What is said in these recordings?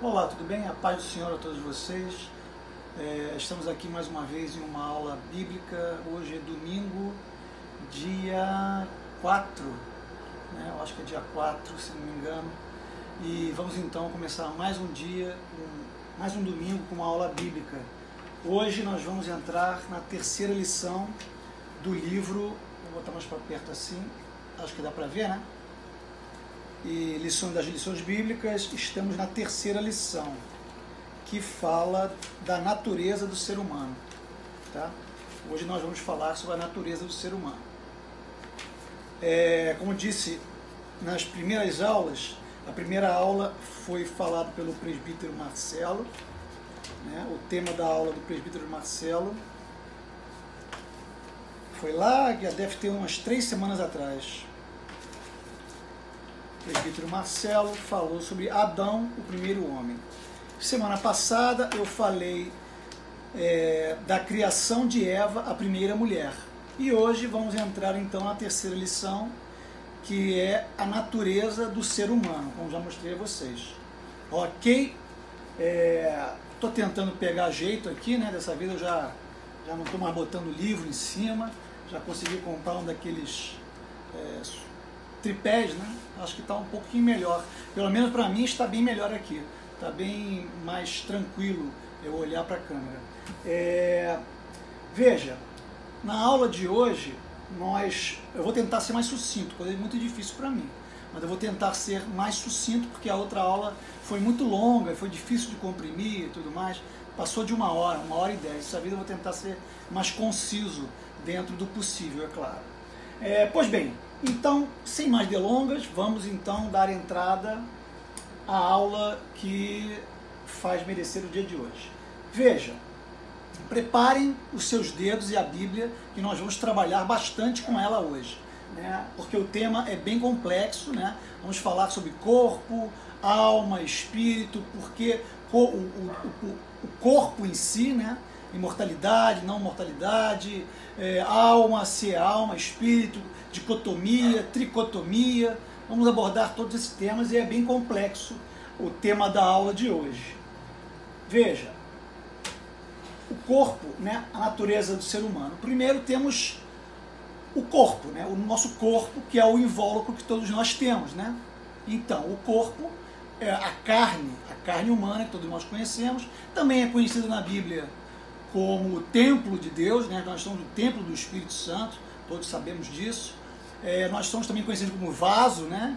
Olá, tudo bem? A paz do Senhor a todos vocês. Estamos aqui mais uma vez em uma aula bíblica. Hoje é domingo, dia 4, né? Eu acho que é dia 4, se não me engano. E vamos então começar mais um dia, mais um domingo com uma aula bíblica. Hoje nós vamos entrar na terceira lição do livro, vou botar mais para perto assim, acho que dá para ver, né? E das lições bíblicas, estamos na terceira lição, que fala da natureza do ser humano. Tá? Hoje nós vamos falar sobre a natureza do ser humano. Como disse nas primeiras aulas, a primeira aula foi falada pelo presbítero Marcelo, né? O tema da aula do presbítero Marcelo foi lá, que deve ter umas 3 semanas atrás. O presbítero Marcelo falou sobre Adão, o primeiro homem. Semana passada eu falei da criação de Eva, a primeira mulher. E hoje vamos entrar então na terceira lição, que é a natureza do ser humano, como já mostrei a vocês. Ok? Estou tentando pegar jeito aqui, né? Dessa vez eu já não estou mais botando livro em cima, já consegui comprar um daqueles tripés, né? Acho que está um pouquinho melhor. Pelo menos para mim está bem melhor aqui. Está bem mais tranquilo eu olhar para a câmera. Veja, na aula de hoje, eu vou tentar ser mais sucinto, coisa muito difícil para mim. Mas eu vou tentar ser mais sucinto, porque a outra aula foi muito longa, foi difícil de comprimir e tudo mais. Passou de 1 hora e 10. Dessa vez eu vou tentar ser mais conciso dentro do possível, é claro. Pois bem, então, sem mais delongas, vamos então dar entrada à aula que faz merecer o dia de hoje. Veja, preparem os seus dedos e a Bíblia, que nós vamos trabalhar bastante com ela hoje, né? Porque o tema é bem complexo, né? Vamos falar sobre corpo, alma, espírito, porque o corpo em si, né? Imortalidade, não mortalidade, alma, ser alma, espírito, dicotomia, tricotomia. Vamos abordar todos esses temas e é bem complexo o tema da aula de hoje. Veja, o corpo, né, a natureza do ser humano. Primeiro temos o corpo, né, o nosso corpo, que é o invólucro que todos nós temos, né? Então, o corpo é a carne humana que todos nós conhecemos, também é conhecida na Bíblia como o templo de Deus, né? Nós somos o templo do Espírito Santo, todos sabemos disso. Nós somos também conhecidos como vaso, né?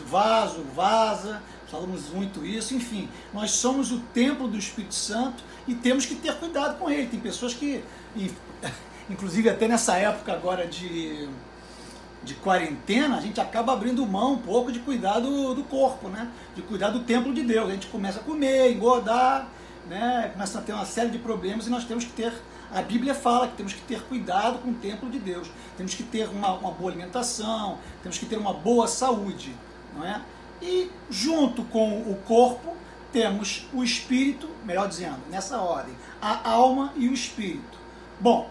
Vaso, vasa, falamos muito isso, enfim. Nós somos o templo do Espírito Santo e temos que ter cuidado com ele. Tem pessoas que, inclusive até nessa época agora de quarentena, a gente acaba abrindo mão um pouco de cuidar do corpo, né? De cuidar do templo de Deus. A gente começa a comer, engordar, né? Começa a ter uma série de problemas e nós temos que ter, a Bíblia fala que temos que ter cuidado com o templo de Deus, temos que ter uma boa alimentação, temos que ter uma boa saúde, não é? E junto com o corpo temos o espírito, melhor dizendo, nessa ordem, a alma e o espírito. Bom,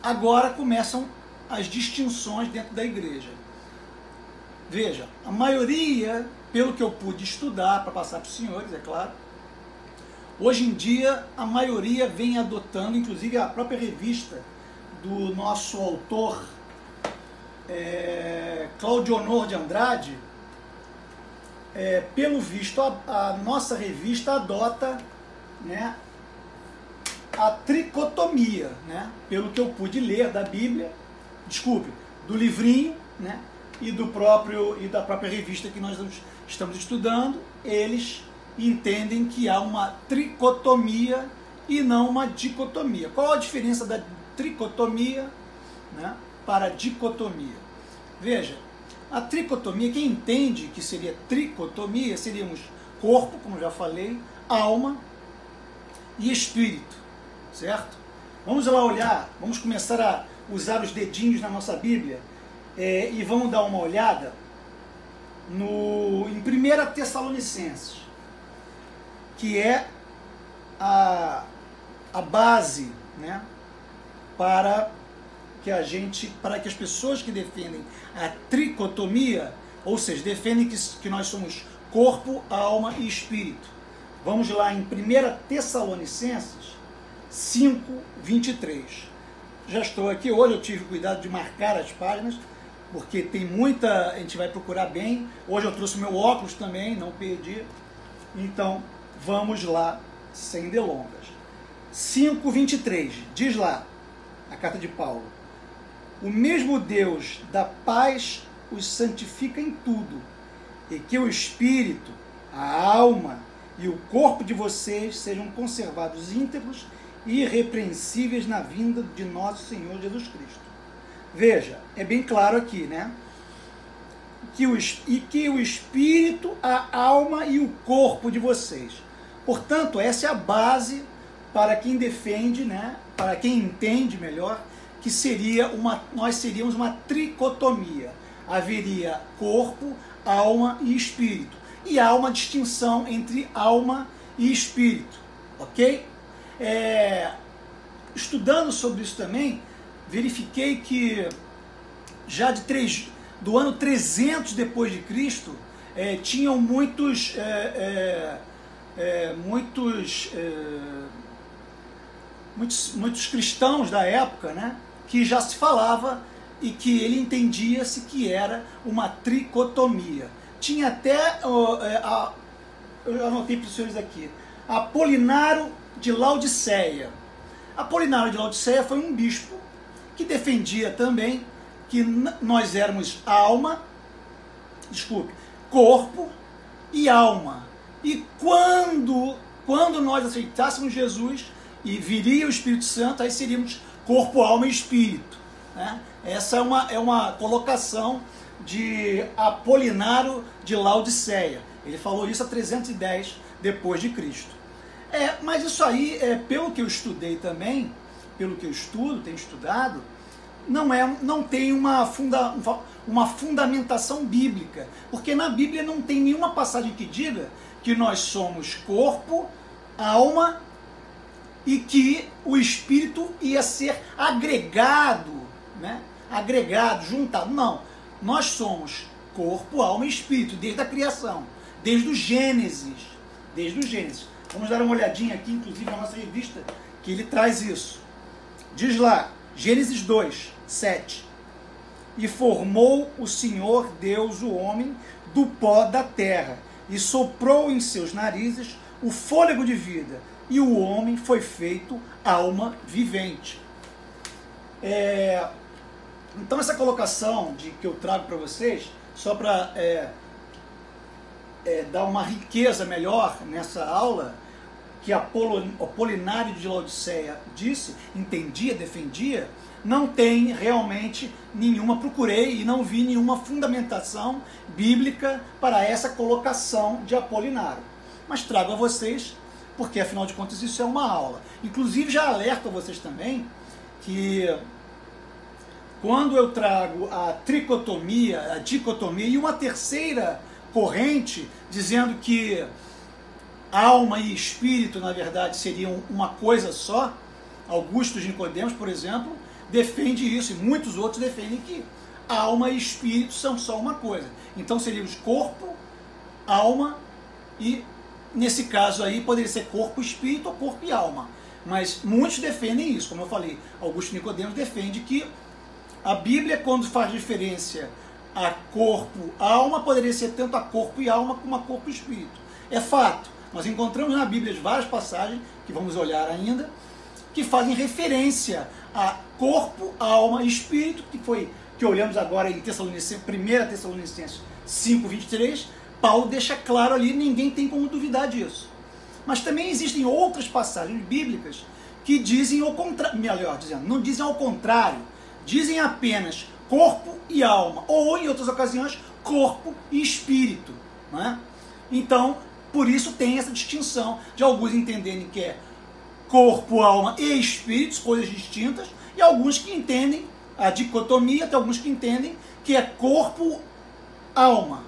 agora começam as distinções dentro da igreja. Veja, a maioria, pelo que eu pude estudar para passar para os senhores, é claro, hoje em dia, a maioria vem adotando, inclusive a própria revista do nosso autor, Cláudio Honor de Andrade, pelo visto, a nossa revista adota, né, a tricotomia, né, pelo que eu pude ler da Bíblia, do livrinho, né, e da própria revista que nós estamos estudando, eles entendem que há uma tricotomia e não uma dicotomia. Qual a diferença da tricotomia, né, para a dicotomia? Veja, a tricotomia, quem entende que seria tricotomia, seríamos corpo, como já falei, alma e espírito, certo? Vamos lá olhar, vamos começar a usar os dedinhos na nossa Bíblia e vamos dar uma olhada em 1 Tessalonicenses, que é a base, né, para que as pessoas que defendem a tricotomia, ou seja, defendem que nós somos corpo, alma e espírito, Vamos lá em 1 Tessalonicenses 5:23. Já estou aqui hoje, eu tive cuidado de marcar as páginas, porque tem muita, a gente vai procurar bem. Hoje eu trouxe meu óculos também, não perdi. Então, vamos lá, sem delongas. 5:23, diz lá, a carta de Paulo: o mesmo Deus da paz os santifica em tudo, e que o espírito, a alma e o corpo de vocês sejam conservados íntegros e irrepreensíveis na vinda de nosso Senhor Jesus Cristo. Veja, é bem claro aqui, né? Que o espírito, a alma e o corpo de vocês. Portanto, essa é a base para quem defende, né? Para quem entende melhor, que nós seríamos uma tricotomia. Haveria corpo, alma e espírito. E há uma distinção entre alma e espírito, ok? Estudando sobre isso também, verifiquei que já do ano 300 depois de Cristo, tinham muitos cristãos da época, né, que já se falava e que ele entendia-se que era uma tricotomia. Tinha até, eu anotei para os senhores aqui, Apolinário de Laodiceia. Apolinário de Laodiceia foi um bispo que defendia também que nós éramos corpo e alma. E quando nós aceitássemos Jesus e viria o Espírito Santo, aí seríamos corpo, alma e espírito, né? Essa é uma colocação de Apolinário de Laodiceia. Ele falou isso a 310 depois de Cristo. Mas isso aí, pelo que eu estudei também, pelo que eu tenho estudado, não tem uma fundamentação bíblica, porque na Bíblia não tem nenhuma passagem que diga que nós somos corpo, alma e que o espírito ia ser agregado, né? Agregado, juntado. Não, nós somos corpo, alma e espírito desde a criação, desde o Gênesis. Vamos dar uma olhadinha aqui, inclusive na nossa revista, que ele traz isso. Diz lá, Gênesis 2:7. E formou o Senhor Deus o homem do pó da terra, e soprou em seus narizes o fôlego de vida, e o homem foi feito alma vivente. Então essa colocação que eu trago para vocês, só para dar uma riqueza melhor nessa aula, que Apolinário de Laodiceia disse, entendia, defendia, não tem realmente procurei e não vi nenhuma fundamentação bíblica para essa colocação de Apolinário. Mas trago a vocês, porque afinal de contas isso é uma aula. Inclusive já alerto a vocês também que quando eu trago a tricotomia, a dicotomia e uma terceira corrente dizendo que alma e espírito, na verdade, seriam uma coisa só, Augusto de Nicodemos, por exemplo, defende isso, e muitos outros defendem que alma e espírito são só uma coisa. Então seríamos corpo, alma e, nesse caso aí, poderia ser corpo, espírito ou corpo e alma. Mas muitos defendem isso, como eu falei, Augusto de Nicodemos defende que a Bíblia, quando faz referência a corpo, alma, poderia ser tanto a corpo e alma como a corpo e espírito. É fato. Nós encontramos na Bíblia várias passagens, que vamos olhar ainda, que fazem referência a corpo, alma e espírito, que olhamos agora em 1 Tessalonicenses 5:23, Paulo deixa claro ali, ninguém tem como duvidar disso. Mas também existem outras passagens bíblicas que dizem o contrário, melhor dizendo, não dizem ao contrário, dizem apenas corpo e alma, ou em outras ocasiões, corpo e espírito, né? Então, por isso tem essa distinção de alguns entenderem que é corpo, alma e espíritos, coisas distintas, e alguns que entendem a dicotomia, tem alguns que entendem que é corpo, alma,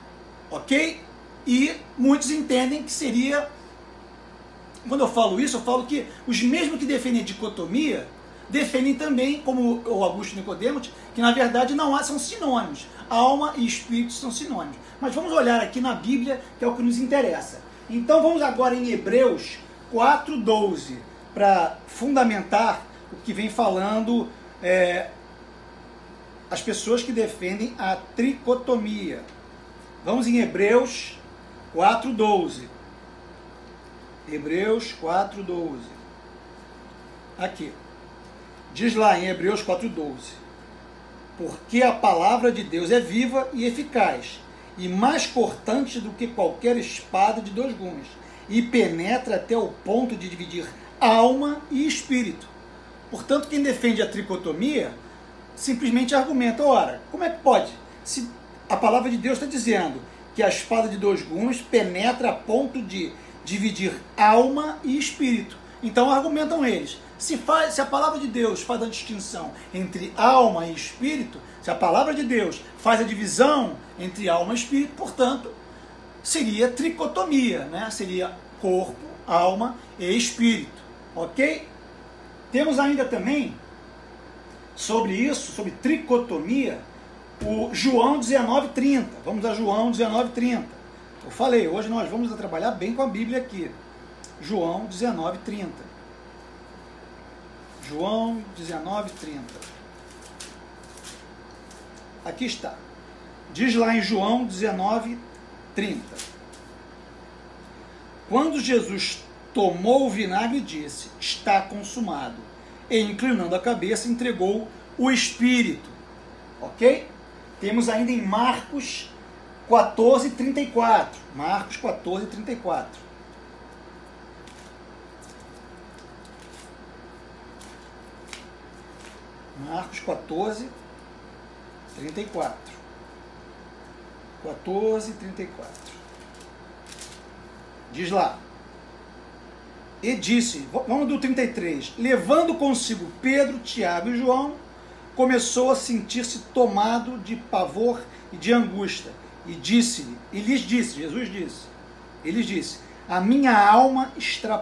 ok? E muitos entendem que seria, quando eu falo isso, eu falo que os mesmos que defendem a dicotomia, defendem também, como o Augusto Nicodemos, que na verdade são sinônimos. Alma e espírito são sinônimos. Mas vamos olhar aqui na Bíblia, que é o que nos interessa. Então vamos agora em Hebreus 4:12, para fundamentar o que vem falando as pessoas que defendem a tricotomia. Vamos em Hebreus 4:12. Hebreus 4:12. Aqui. Diz lá em Hebreus 4:12. Porque a palavra de Deus é viva e eficaz, e mais cortante do que qualquer espada de 2 gumes, e penetra até o ponto de dividir alma e espírito. Portanto, quem defende a tricotomia simplesmente argumenta, ora, como é que pode? Se a palavra de Deus está dizendo que a espada de 2 gumes penetra a ponto de dividir alma e espírito. Então argumentam eles, se a palavra de Deus faz a distinção entre alma e espírito, se a palavra de Deus faz a divisão entre alma e espírito, portanto, seria tricotomia, né? Seria corpo, alma e espírito, ok? Temos ainda também, sobre isso, sobre tricotomia, o João 19:30. Vamos a João 19:30. Eu falei, hoje nós vamos trabalhar bem com a Bíblia aqui. João 19:30. João 19:30. Aqui está. Diz lá em João 19:30. Quando Jesus tomou o vinagre, disse, está consumado. E inclinando a cabeça, entregou o Espírito. Ok? Temos ainda em Marcos 14:34. Marcos 14:34. Marcos 14:34. 14:34. Diz lá. E disse, vamos do 33, levando consigo Pedro, Tiago e João, começou a sentir-se tomado de pavor e de angústia. E disse-lhe, e lhes disse, Jesus disse, ele disse, a minha alma está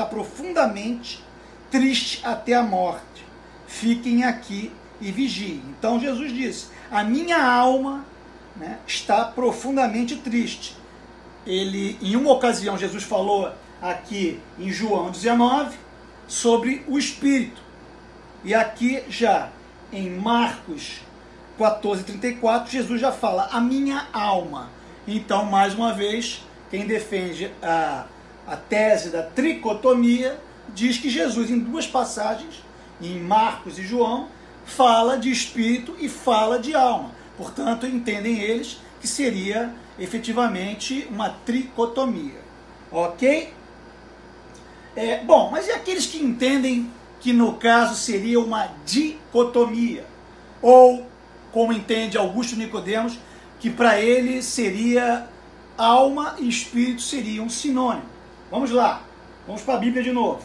profundamente triste até a morte. Fiquem aqui e vigiem. Então Jesus disse, a minha alma, né, está profundamente triste. Ele, em uma ocasião, Jesus falou aqui em João 19 sobre o Espírito. E aqui já em Marcos 14:34, Jesus já fala, a minha alma. Então, mais uma vez, quem defende a tese da tricotomia diz que Jesus, em 2 passagens, em Marcos e João, fala de espírito e fala de alma. Portanto, entendem eles que seria efetivamente uma tricotomia. Ok? Bom, mas e aqueles que entendem que no caso seria uma dicotomia? Ou, como entende Augusto Nicodemos, que para ele seria alma e espírito seriam sinônimo. Vamos lá, vamos para a Bíblia de novo.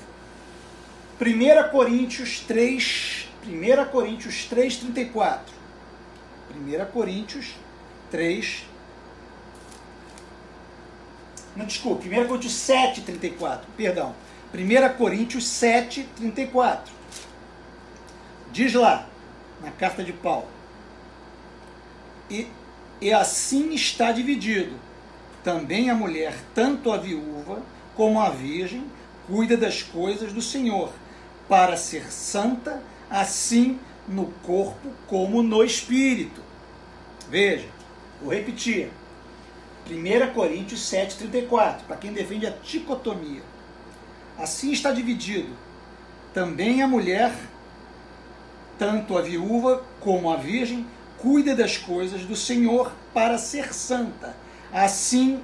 1 Coríntios 3:34. 1 Coríntios 3. Não, desculpa, 1 Coríntios 7:34, perdão. 1 Coríntios 7:34. Diz lá, na carta de Paulo. E assim está dividido. Também a mulher, tanto a viúva como a virgem, cuida das coisas do Senhor, para ser santa, assim no corpo como no espírito. Veja, vou repetir. 1 Coríntios 7:34, para quem defende a dicotomia. Assim está dividido. Também a mulher, tanto a viúva como a virgem, cuida das coisas do Senhor para ser santa, assim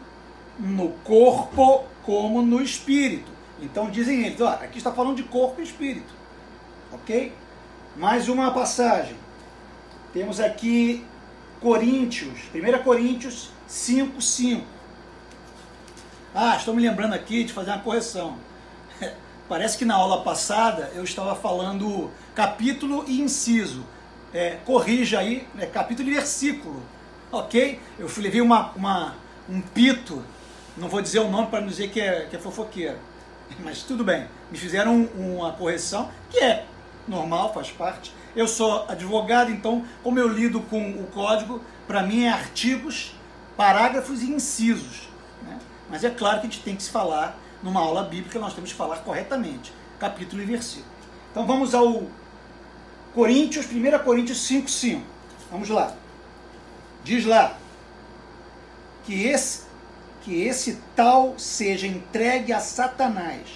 no corpo como no espírito. Então dizem eles, ó, aqui está falando de corpo e espírito. Ok? Mais uma passagem. Temos aqui Coríntios, 1 Coríntios 5:5. Estou me lembrando aqui de fazer uma correção. Parece que na aula passada eu estava falando capítulo e inciso. Corrija aí, capítulo e versículo. Ok? Eu levei um pito, não vou dizer o nome para não dizer que é fofoqueiro. Mas tudo bem, me fizeram uma correção, que é normal, faz parte. Eu sou advogado, então, como eu lido com o código, para mim é artigos, parágrafos e incisos, né? Mas é claro que a gente tem que se falar, numa aula bíblica, nós temos que falar corretamente, capítulo e versículo. Então vamos ao Coríntios, 1 Coríntios 5:5. Vamos lá. Diz lá que esse tal seja entregue a Satanás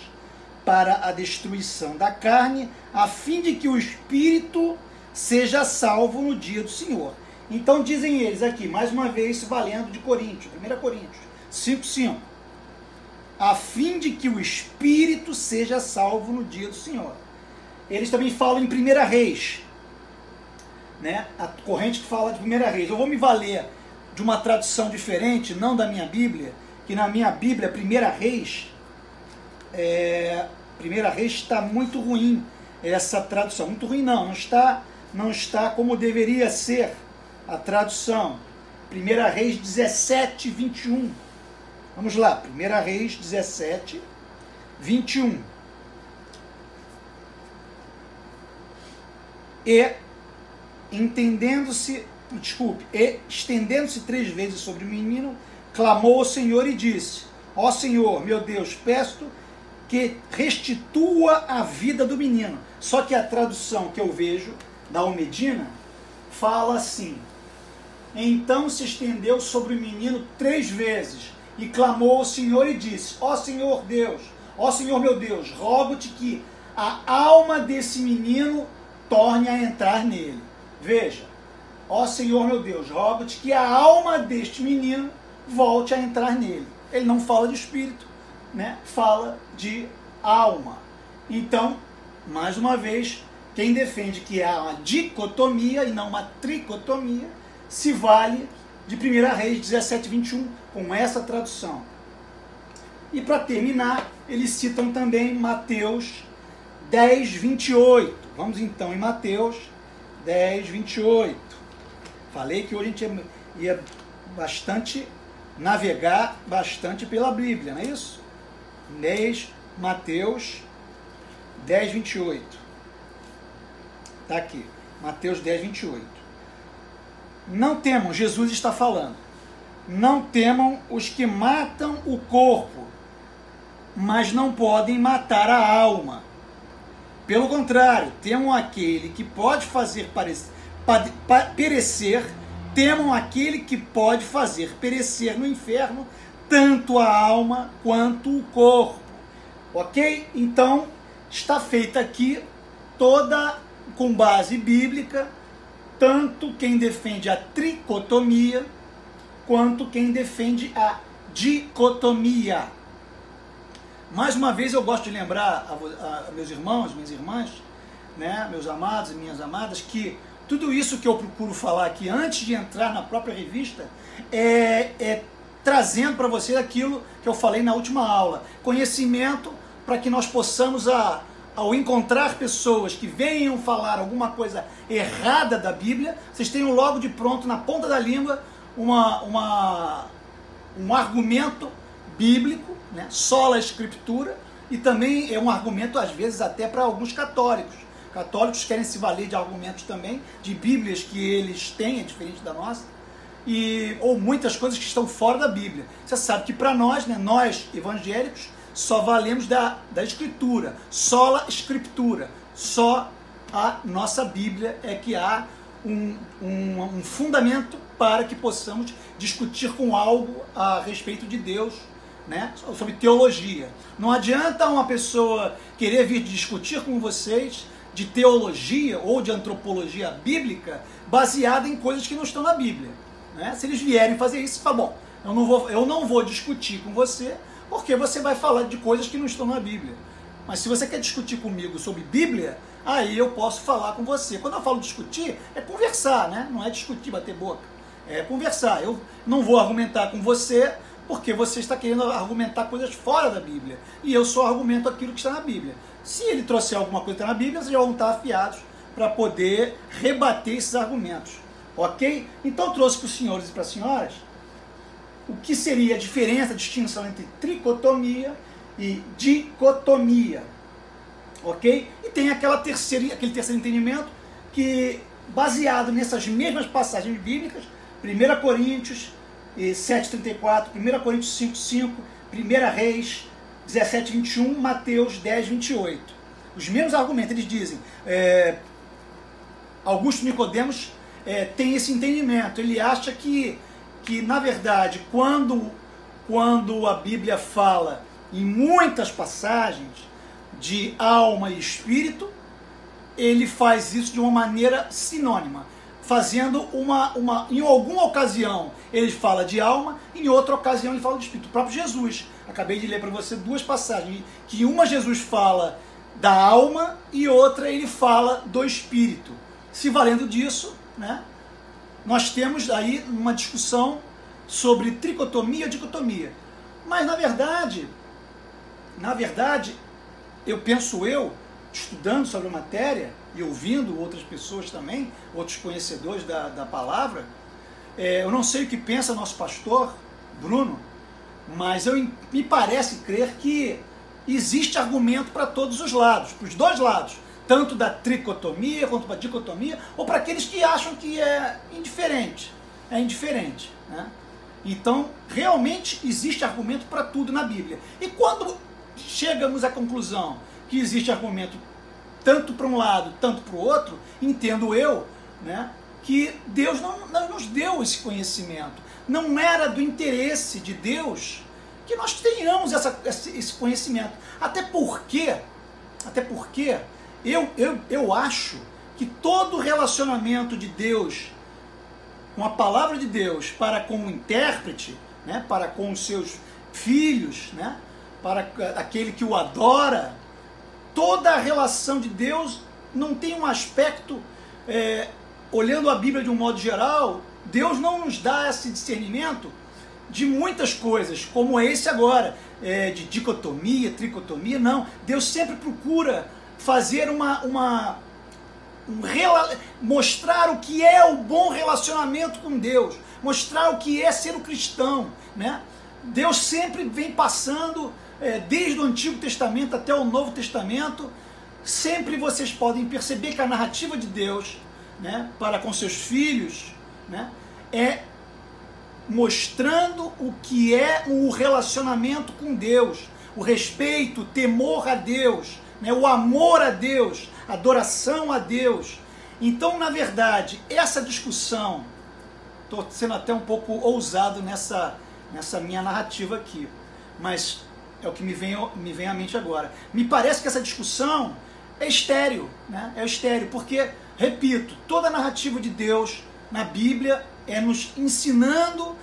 para a destruição da carne, a fim de que o espírito seja salvo no dia do Senhor. Então dizem eles aqui, mais uma vez, valendo de Coríntios, 1 Coríntios 5:5. A fim de que o espírito seja salvo no dia do Senhor. Eles também falam em 1 Reis, né? A corrente que fala de 1 Reis. Eu vou me valer de uma tradução diferente, não da minha Bíblia, que na minha Bíblia, 1 Reis, 1 Reis está muito ruim, essa tradução. Muito ruim não está como deveria ser a tradução. 1 Reis 17:21. Vamos lá, 1 Reis 17:21. Estendendo-se 3 vezes sobre o menino, clamou ao Senhor e disse: ó Senhor, meu Deus, peço que restitua a vida do menino. Só que a tradução que eu vejo da Almedina fala assim: então se estendeu sobre o menino 3 vezes e clamou ao Senhor e disse: ó Senhor Deus, ó Senhor meu Deus, rogo-te que a alma desse menino torne a entrar nele. Veja, ó Senhor meu Deus, rogo-te que a alma deste menino volte a entrar nele. Ele não fala de espírito, né? Fala de alma. Então, mais uma vez, quem defende que há uma dicotomia e não uma tricotomia, se vale de 1 Reis 17:21, com essa tradução. E para terminar, eles citam também Mateus 10:28. Vamos então em Mateus 10:28. Falei que hoje a gente ia navegar bastante pela Bíblia, não é isso? Mateus 10:28. Está aqui, Mateus 10:28. Não temam, Jesus está falando, não temam os que matam o corpo, mas não podem matar a alma. Pelo contrário, temam aquele que pode fazer perecer, temam aquele que pode fazer perecer no inferno tanto a alma quanto o corpo. Ok? Então, está feita aqui toda com base bíblica, tanto quem defende a tricotomia, quanto quem defende a dicotomia. Mais uma vez eu gosto de lembrar a meus irmãos, minhas irmãs, né, meus amados e minhas amadas, que tudo isso que eu procuro falar aqui antes de entrar na própria revista é trazendo para vocês aquilo que eu falei na última aula. Conhecimento para que nós possamos, ao encontrar pessoas que venham falar alguma coisa errada da Bíblia, vocês tenham logo de pronto, na ponta da língua, um argumento bíblico, né? Sola Escritura, e também é um argumento, às vezes, até para alguns católicos. Católicos querem se valer de argumentos também, de Bíblias que eles têm, é diferente da nossa, ou muitas coisas que estão fora da Bíblia. Você sabe que para nós, né, nós evangélicos, só valemos da Escritura, sola Escritura, só a nossa Bíblia é que há um fundamento para que possamos discutir com algo a respeito de Deus, né, sobre teologia. Não adianta uma pessoa querer vir discutir com vocês de teologia ou de antropologia bíblica baseada em coisas que não estão na Bíblia, né? Se eles vierem fazer isso, tá bom, eu não vou discutir com você, porque você vai falar de coisas que não estão na Bíblia. Mas se você quer discutir comigo sobre Bíblia, aí eu posso falar com você. Quando eu falo discutir, é conversar, né? Não é discutir, bater boca. É conversar. Eu não vou argumentar com você porque você está querendo argumentar coisas fora da Bíblia. E eu só argumento aquilo que está na Bíblia. Se ele trouxer alguma coisa que está na Bíblia, vocês já vão estar afiados para poder rebater esses argumentos. Ok? Então eu trouxe para os senhores e para as senhoras o que seria a diferença, a distinção entre tricotomia e dicotomia. Ok? E tem aquele terceiro entendimento que, baseado nessas mesmas passagens bíblicas, 1 Coríntios 7,34, 1 Coríntios 5,5, 1 Reis 17, 21, Mateus 10, 28. Os mesmos argumentos, eles dizem, Augusto Nicodemos tem esse entendimento, ele acha que na verdade, quando a Bíblia fala em muitas passagens de alma e espírito, ele faz isso de uma maneira sinônima, fazendo em alguma ocasião ele fala de alma, em outra ocasião ele fala de espírito. O próprio Jesus, acabei de ler para você duas passagens, que uma Jesus fala da alma e outra ele fala do espírito. Se valendo disso, né, nós temos aí uma discussão sobre tricotomia ou dicotomia. Mas na verdade, estudando sobre a matéria e ouvindo outras pessoas também, outros conhecedores da palavra, eu não sei o que pensa nosso pastor, Bruno, mas me parece crer que existe argumento para todos os lados, para os dois lados, tanto da tricotomia quanto da dicotomia, ou para aqueles que acham que é indiferente. Né? Então, realmente existe argumento para tudo na Bíblia. E quando chegamos à conclusão que existe argumento tanto para um lado, tanto para o outro, entendo eu, né, que Deus não nos deu esse conhecimento. Não era do interesse de Deus que nós tenhamos esse conhecimento. Até porque eu acho que todo relacionamento de Deus com a palavra de Deus para com o intérprete, né, para com os seus filhos, né, para aquele que o adora, toda a relação de Deus não tem um aspecto, olhando a Bíblia de um modo geral, Deus não nos dá esse discernimento de muitas coisas, como esse agora, de dicotomia, tricotomia, não. Deus sempre procura fazer mostrar o que é o bom relacionamento com Deus, mostrar o que é ser um cristão, né? Deus sempre vem passando, desde o Antigo Testamento até o Novo Testamento, sempre vocês podem perceber que a narrativa de Deus, né, para com seus filhos, né, é mostrando o que é o relacionamento com Deus, o respeito, o temor a Deus, né, o amor a Deus, a adoração a Deus. Então, na verdade, essa discussão, estou sendo até um pouco ousado nessa minha narrativa aqui, mas é o que me vem à mente agora. Me parece que essa discussão é estéril, né? É estéril, porque, repito, toda a narrativa de Deus na Bíblia é nos ensinando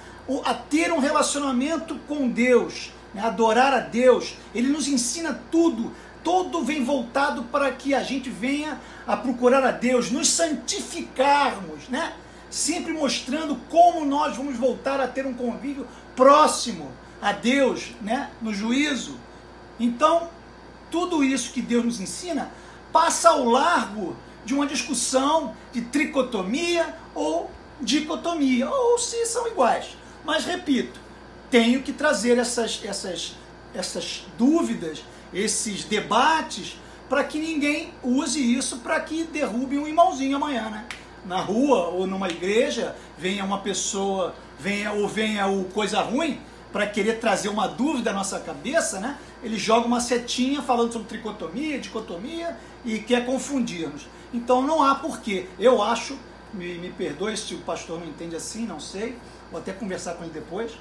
a ter um relacionamento com Deus, né? Adorar a Deus. Ele nos ensina tudo, todo vem voltado para que a gente venha a procurar a Deus, nos santificarmos, né? Sempre mostrando como nós vamos voltar a ter um convívio próximo a Deus, né, no juízo. Então, tudo isso que Deus nos ensina passa ao largo de uma discussão de tricotomia ou dicotomia, ou se são iguais. Mas, repito, tenho que trazer essas dúvidas, esses debates, para que ninguém use isso para que derrube um irmãozinho amanhã, né? Na rua ou numa igreja, venha uma pessoa, venha o coisa ruim, para querer trazer uma dúvida à nossa cabeça, né? Ele joga uma setinha falando sobre tricotomia, dicotomia e quer confundir-nos. Então não há porquê. Eu acho, me perdoe se o pastor não entende assim, não sei, vou até conversar com ele depois.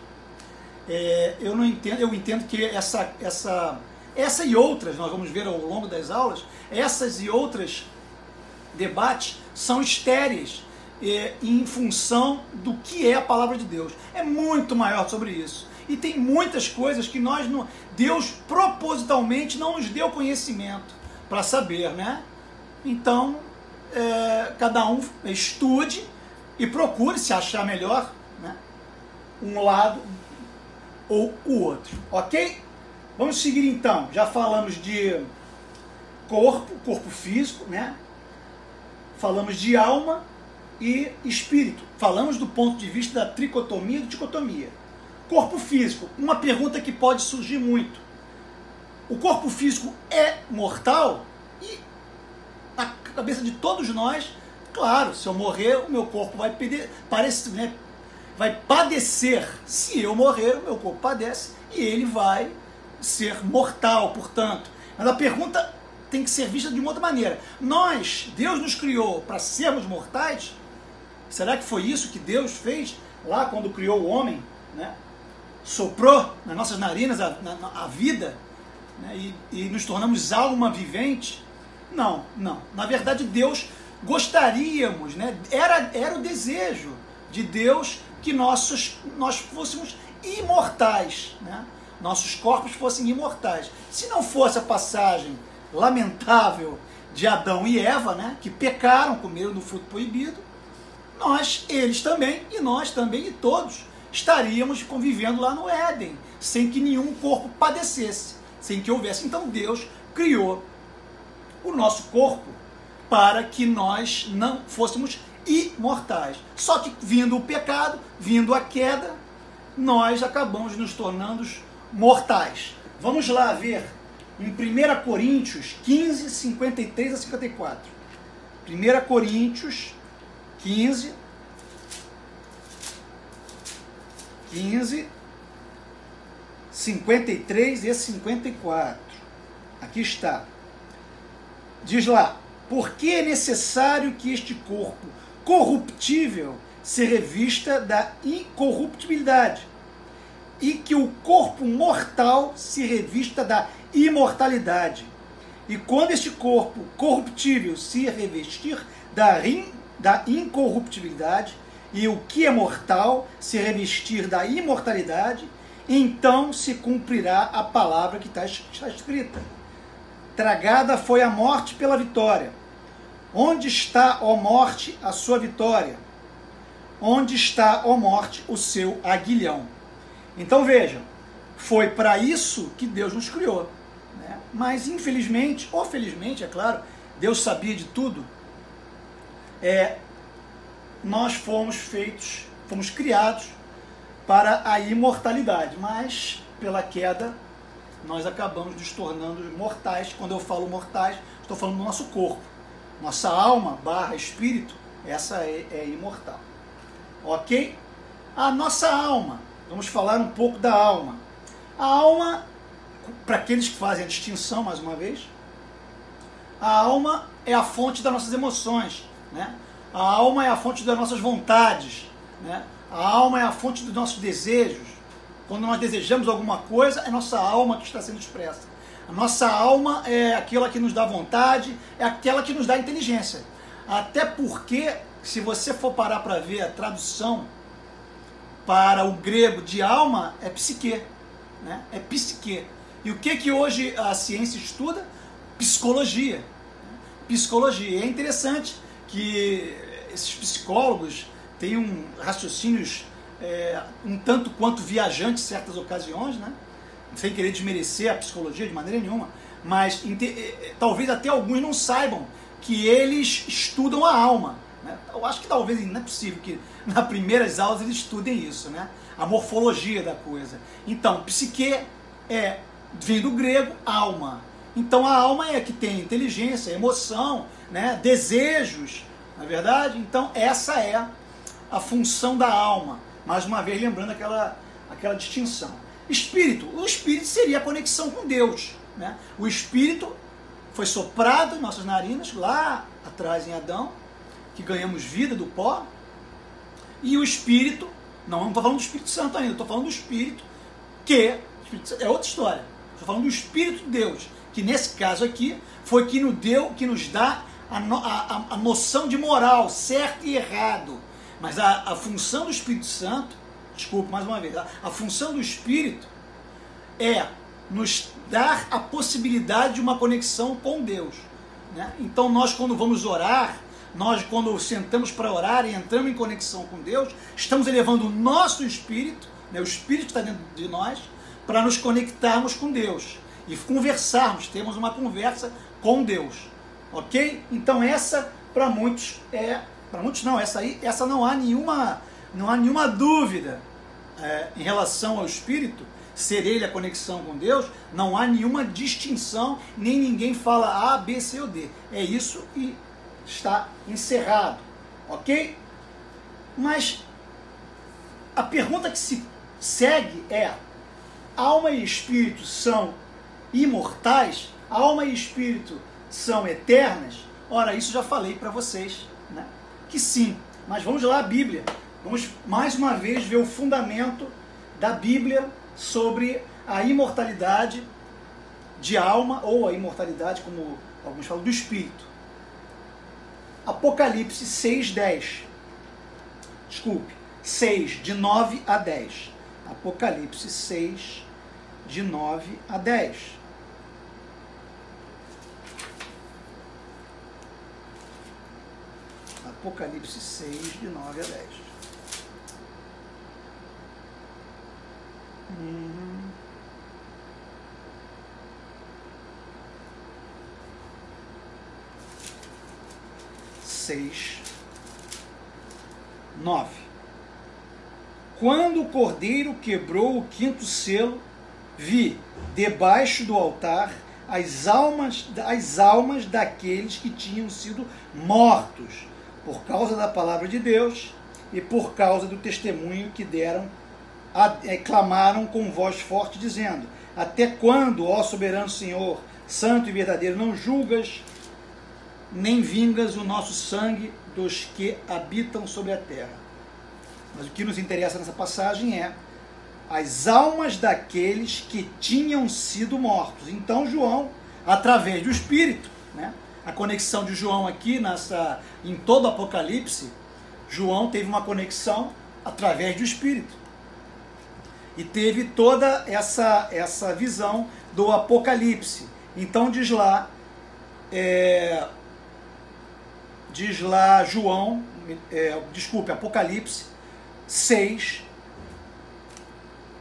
Eu entendo que essa e outras, nós vamos ver ao longo das aulas, essas e outras debates são estéreis em função do que é a palavra de Deus. É muito maior sobre isso. E tem muitas coisas que Deus propositalmente não nos deu conhecimento para saber, né? Então, cada um estude e procure se achar melhor, né, um lado ou o outro, ok? Vamos seguir então. Já falamos de corpo físico, né? Falamos de alma e espírito. Falamos do ponto de vista da tricotomia e da dicotomia. Corpo físico, uma pergunta que pode surgir muito. O corpo físico é mortal? E na cabeça de todos nós, claro, se eu morrer, o meu corpo vai vai padecer. Se eu morrer, o meu corpo padece e ele vai ser mortal, portanto. Mas a pergunta tem que ser vista de uma outra maneira. Deus nos criou para sermos mortais? Será que foi isso que Deus fez lá quando criou o homem, né? Soprou nas nossas narinas a vida, né? E nos tornamos alma vivente? Não. Na verdade, Deus gostaríamos, né? Era o desejo de Deus que nós fôssemos imortais, né? Nossos corpos fossem imortais. Se não fosse a passagem lamentável de Adão e Eva, né? Que pecaram, comeram do fruto proibido, eles também, e nós também, e todos, estaríamos convivendo lá no Éden, sem que nenhum corpo padecesse, sem que houvesse. Então Deus criou o nosso corpo para que nós não fôssemos imortais. Só que vindo o pecado, vindo a queda, nós acabamos nos tornando mortais. Vamos lá ver em 1 Coríntios 15, 53 a 54. 1 Coríntios 15, 53 e 54. Aqui está. Diz lá: porque é necessário que este corpo corruptível se revista da incorruptibilidade, e que o corpo mortal se revista da imortalidade. E quando este corpo corruptível se revestir da incorruptibilidade, e o que é mortal se revestir da imortalidade, então se cumprirá a palavra que está escrita: tragada foi a morte pela vitória. Onde está, ó morte, a sua vitória? Onde está, ó morte, o seu aguilhão? Então vejam, foi para isso que Deus nos criou, né? Mas infelizmente, ou felizmente, é claro, Deus sabia de tudo, nós fomos criados para a imortalidade, mas pela queda nós acabamos nos tornando mortais. Quando eu falo mortais, estou falando do nosso corpo. Nossa alma / espírito, essa é imortal. Ok? A nossa alma, vamos falar um pouco da alma. A alma, para aqueles que fazem a distinção, mais uma vez, a alma é a fonte das nossas emoções, né? A alma é a fonte das nossas vontades, né? A alma é a fonte dos nossos desejos. Quando nós desejamos alguma coisa, é nossa alma que está sendo expressa. A nossa alma é aquela que nos dá vontade, é aquela que nos dá inteligência. Até porque, se você for parar para ver a tradução para o grego de alma, é psique, né? É psique. E o que hoje a ciência estuda? Psicologia. Psicologia. É interessante que esses psicólogos têm raciocínios um tanto quanto viajantes em certas ocasiões, né? Sem querer desmerecer a psicologia de maneira nenhuma, mas talvez até alguns não saibam que eles estudam a alma, né? Eu acho que talvez não é possível que nas primeiras aulas eles estudem isso, né? A morfologia da coisa. Então, psique vem do grego alma. Então a alma é a que tem inteligência, emoção, né? Desejos, não é verdade? Então essa é a função da alma. Mais uma vez lembrando aquela distinção. Espírito. O espírito seria a conexão com Deus, né? O espírito foi soprado em nossas narinas, lá atrás em Adão, que ganhamos vida do pó. E o espírito, não estou falando do Espírito Santo ainda, estou falando do espírito, que é outra história. Estou falando do Espírito de Deus, que nesse caso aqui foi que nos dá a noção de moral, certo e errado. Mas a função do Espírito Santo, desculpe mais uma vez, a função do Espírito é nos dar a possibilidade de uma conexão com Deus, né? Então nós, quando vamos orar, nós, quando sentamos para orar e entramos em conexão com Deus, estamos elevando o nosso espírito, né, o espírito que está dentro de nós, para nos conectarmos com Deus e conversarmos, termos uma conversa com Deus, ok? Então essa, para muitos, essa não há nenhuma dúvida em relação ao espírito, ser ele a conexão com Deus, não há nenhuma distinção, nem ninguém fala A, B, C ou D. É isso e está encerrado, ok? Mas a pergunta que se segue é: alma e espírito são imortais? Alma e espírito são eternas? Ora, isso já falei para vocês, né? Que sim. Mas vamos lá, a Bíblia. Vamos mais uma vez ver o fundamento da Bíblia sobre a imortalidade de alma, ou a imortalidade, como alguns falam, do espírito. Apocalipse 6:10. Desculpe, 6, de 9 a 10. Apocalipse 6, de 9 a 10. Apocalipse 6, de 9 a 10. Seis, 9. Quando o cordeiro quebrou o quinto selo, vi debaixo do altar as almas daqueles que tinham sido mortos por causa da palavra de Deus e por causa do testemunho que deram, clamaram com voz forte, dizendo: até quando, ó soberano Senhor, santo e verdadeiro, não julgas nem vingas o nosso sangue dos que habitam sobre a terra? Mas o que nos interessa nessa passagem é as almas daqueles que tinham sido mortos. Então João, através do Espírito, né? A conexão de João aqui, em todo o Apocalipse, João teve uma conexão através do Espírito. E teve toda essa visão do Apocalipse. Então diz lá João, Apocalipse 6,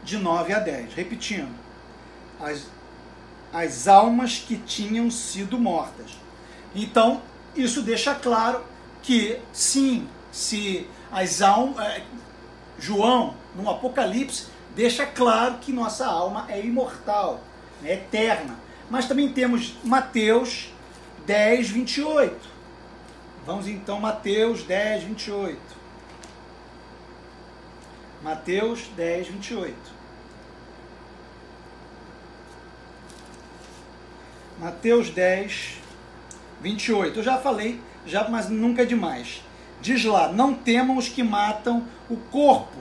de 9 a 10. Repetindo, as almas que tinham sido mortas. Então, isso deixa claro que, sim, se as almas... João, no Apocalipse, deixa claro que nossa alma é imortal, é eterna. Mas também temos Mateus 10, 28. Vamos então, Mateus 10, 28. Mateus 10, 28. Mateus 10, 28. Eu já falei, mas nunca é demais. Diz lá: não temam os que matam o corpo,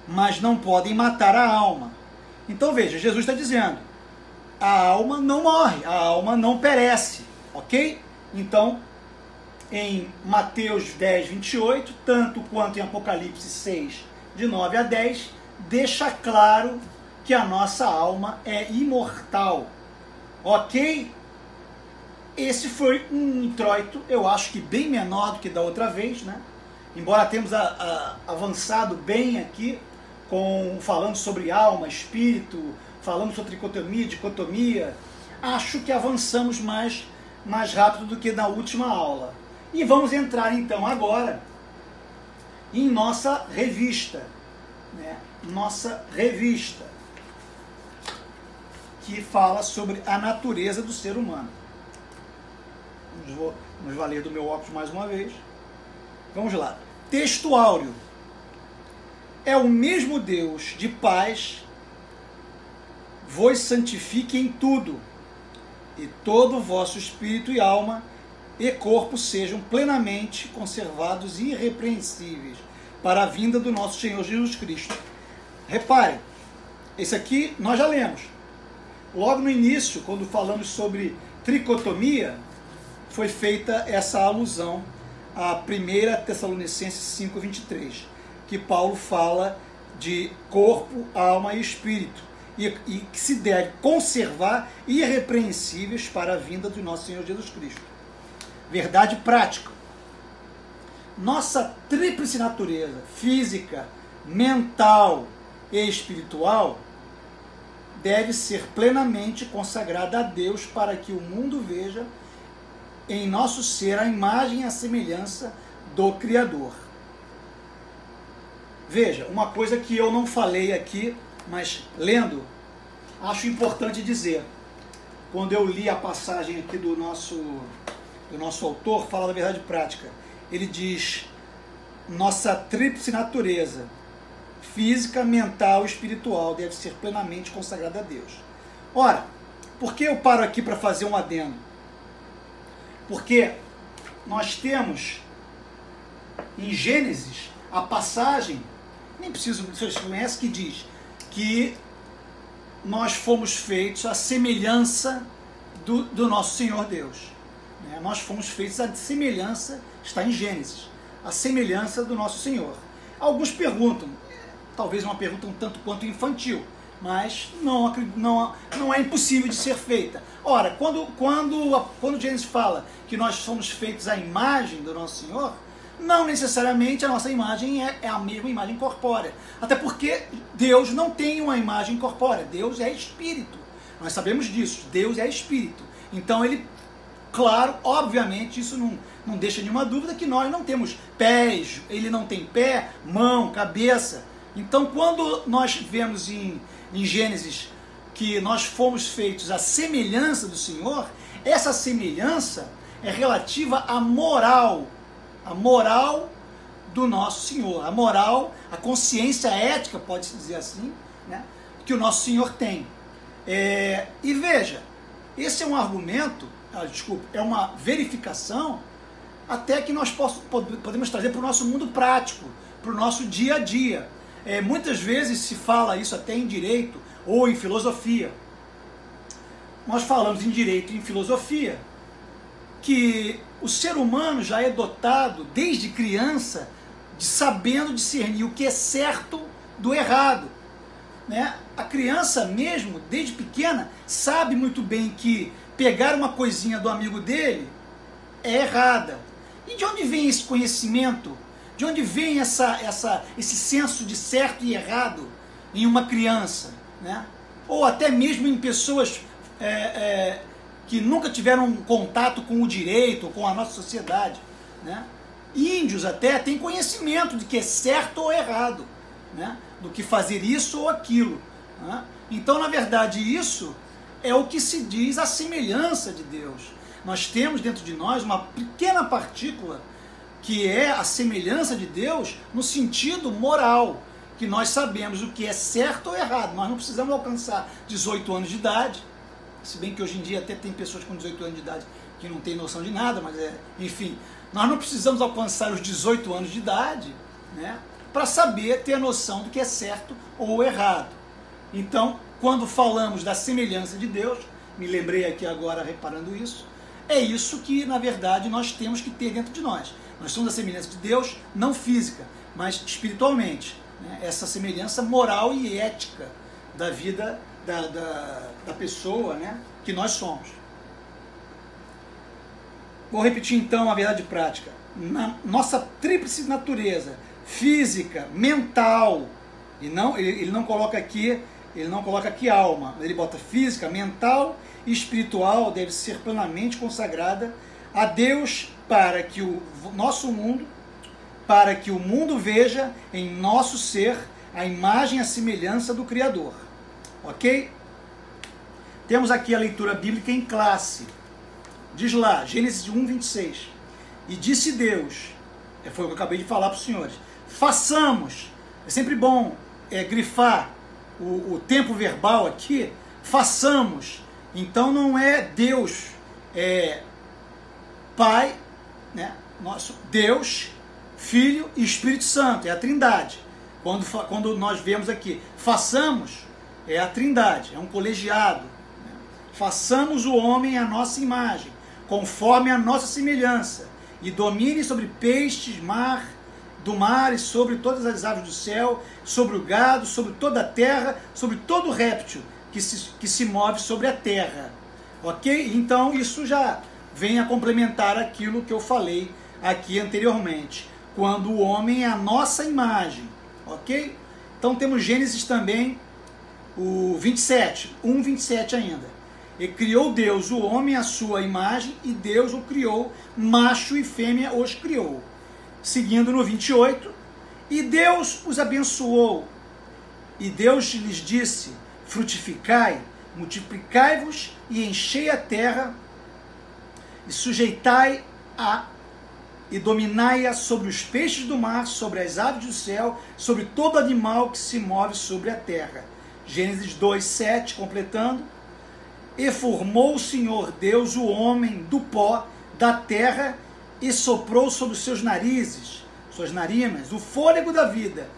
mas não podem matar a alma. Então veja, Jesus está dizendo, a alma não morre, a alma não perece, ok? Então, em Mateus 10, 28, tanto quanto em Apocalipse 6, de 9 a 10, deixa claro que a nossa alma é imortal. Ok? Esse foi um introito, eu acho que bem menor do que da outra vez, né? Embora tenhamos avançado bem aqui, falando sobre alma, espírito, falando sobre dicotomia, acho que avançamos mais rápido do que na última aula. E vamos entrar então agora em nossa revista, né? Nossa revista, que fala sobre a natureza do ser humano. Vamos valer do meu óculos mais uma vez. Vamos lá. Texto áureo. É o mesmo Deus de paz vos santifique em tudo, e todo o vosso espírito e alma e corpo sejam plenamente conservados e irrepreensíveis para a vinda do nosso Senhor Jesus Cristo. Reparem, esse aqui nós já lemos. Logo no início, quando falamos sobre tricotomia, foi feita essa alusão a 1 Tessalonicenses 5:23, que Paulo fala de corpo, alma e espírito, e que se deve conservar irrepreensíveis para a vinda do nosso Senhor Jesus Cristo. Verdade prática. Nossa tríplice natureza, física, mental e espiritual, deve ser plenamente consagrada a Deus para que o mundo veja em nosso ser a imagem e a semelhança do Criador. Veja, uma coisa que eu não falei aqui, mas lendo, acho importante dizer. Quando eu li a passagem aqui do nosso autor, fala da verdade prática. Ele diz: nossa tríplice natureza, física, mental e espiritual deve ser plenamente consagrada a Deus. Ora, por que eu paro aqui para fazer um adendo? Porque nós temos em Gênesis a passagem, nem preciso, vocês conhecem, que diz que nós fomos feitos à semelhança do nosso Senhor Deus. Nós fomos feitos à semelhança, está em Gênesis, a semelhança do nosso Senhor. Alguns perguntam, talvez uma pergunta um tanto quanto infantil, mas não é impossível de ser feita. Ora, quando Gênesis fala que nós somos feitos à imagem do nosso Senhor, não necessariamente a nossa imagem é a mesma imagem corpórea. Até porque Deus não tem uma imagem corpórea, Deus é espírito. Nós sabemos disso, Deus é espírito. Então ele, claro, obviamente, isso não deixa nenhuma dúvida que nós não temos pés, ele não tem pé, mão, cabeça. Então quando nós vemos em Gênesis que nós fomos feitos à semelhança do Senhor, essa semelhança é relativa à moral do nosso Senhor, a moral, a consciência ética, pode-se dizer assim, né, que o nosso Senhor tem. E veja, esse é um argumento, é uma verificação até que nós podemos trazer para o nosso mundo prático, para o nosso dia a dia. Muitas vezes se fala isso até em direito ou em filosofia. Nós falamos em direito e em filosofia que o ser humano já é dotado, desde criança, de sabendo discernir o que é certo do errado. Né? A criança mesmo, desde pequena, sabe muito bem que pegar uma coisinha do amigo dele é errada. E de onde vem esse conhecimento? De onde vem esse senso de certo e errado em uma criança? Né? Ou até mesmo em pessoas que nunca tiveram contato com o direito, com a nossa sociedade. Né? Índios até têm conhecimento de que é certo ou errado, né? Do que fazer isso ou aquilo. Né? Então, na verdade, isso é o que se diz a semelhança de Deus. Nós temos dentro de nós uma pequena partícula que é a semelhança de Deus no sentido moral, que nós sabemos o que é certo ou errado. Nós não precisamos alcançar 18 anos de idade, se bem que hoje em dia até tem pessoas com 18 anos de idade que não têm noção de nada, mas enfim, nós não precisamos alcançar os 18 anos de idade, né, para saber, ter a noção do que é certo ou errado. Então, quando falamos da semelhança de Deus, me lembrei aqui agora reparando isso, é isso que, na verdade, nós temos que ter dentro de nós. Nós somos a semelhança de Deus, não física, mas espiritualmente. Né? Essa semelhança moral e ética da vida da pessoa, né, que nós somos. Vou repetir então a verdade prática. Na nossa tríplice natureza, física, mental, e não, ele não coloca aqui alma, ele bota física, mental e espiritual, deve ser plenamente consagrada a Deus para que o mundo veja em nosso ser a imagem e a semelhança do Criador. Ok? Temos aqui a leitura bíblica em classe. Diz lá, Gênesis 1, 26. E disse Deus, foi o que eu acabei de falar para os senhores, façamos, é sempre bom grifar o tempo verbal aqui, façamos. Então não é Deus, é Pai, né? Nosso Deus, Filho e Espírito Santo, é a Trindade. Quando nós vemos aqui, façamos, é a Trindade, é um colegiado. Né? Façamos o homem à nossa imagem, conforme a nossa semelhança, e domine sobre peixes do mar e sobre todas as aves do céu, sobre o gado, sobre toda a terra, sobre todo réptil que se move sobre a terra. Ok? Então isso já vem a complementar aquilo que eu falei aqui anteriormente, quando o homem é a nossa imagem. Ok? Então temos Gênesis também, o 27, 1:27 ainda. E criou Deus o homem à sua imagem, e Deus o criou, macho e fêmea os criou. Seguindo no 28, e Deus os abençoou, e Deus lhes disse, frutificai, multiplicai-vos e enchei a terra, e sujeitai-a, e dominai-a sobre os peixes do mar, sobre as aves do céu, sobre todo animal que se move sobre a terra. Gênesis 2:7, completando. E formou o Senhor Deus o homem do pó da terra e soprou sobre os seus narizes, suas narinas, o fôlego da vida,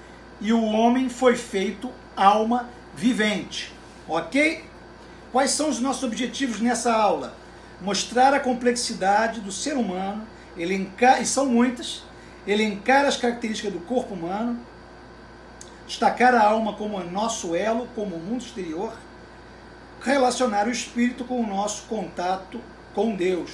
e o homem foi feito alma vivente. Ok? Quais são os nossos objetivos nessa aula? Mostrar a complexidade do ser humano, elencar, e são muitas, elencar as características do corpo humano, destacar a alma como nosso elo, como o mundo exterior, relacionar o espírito com o nosso contato com Deus.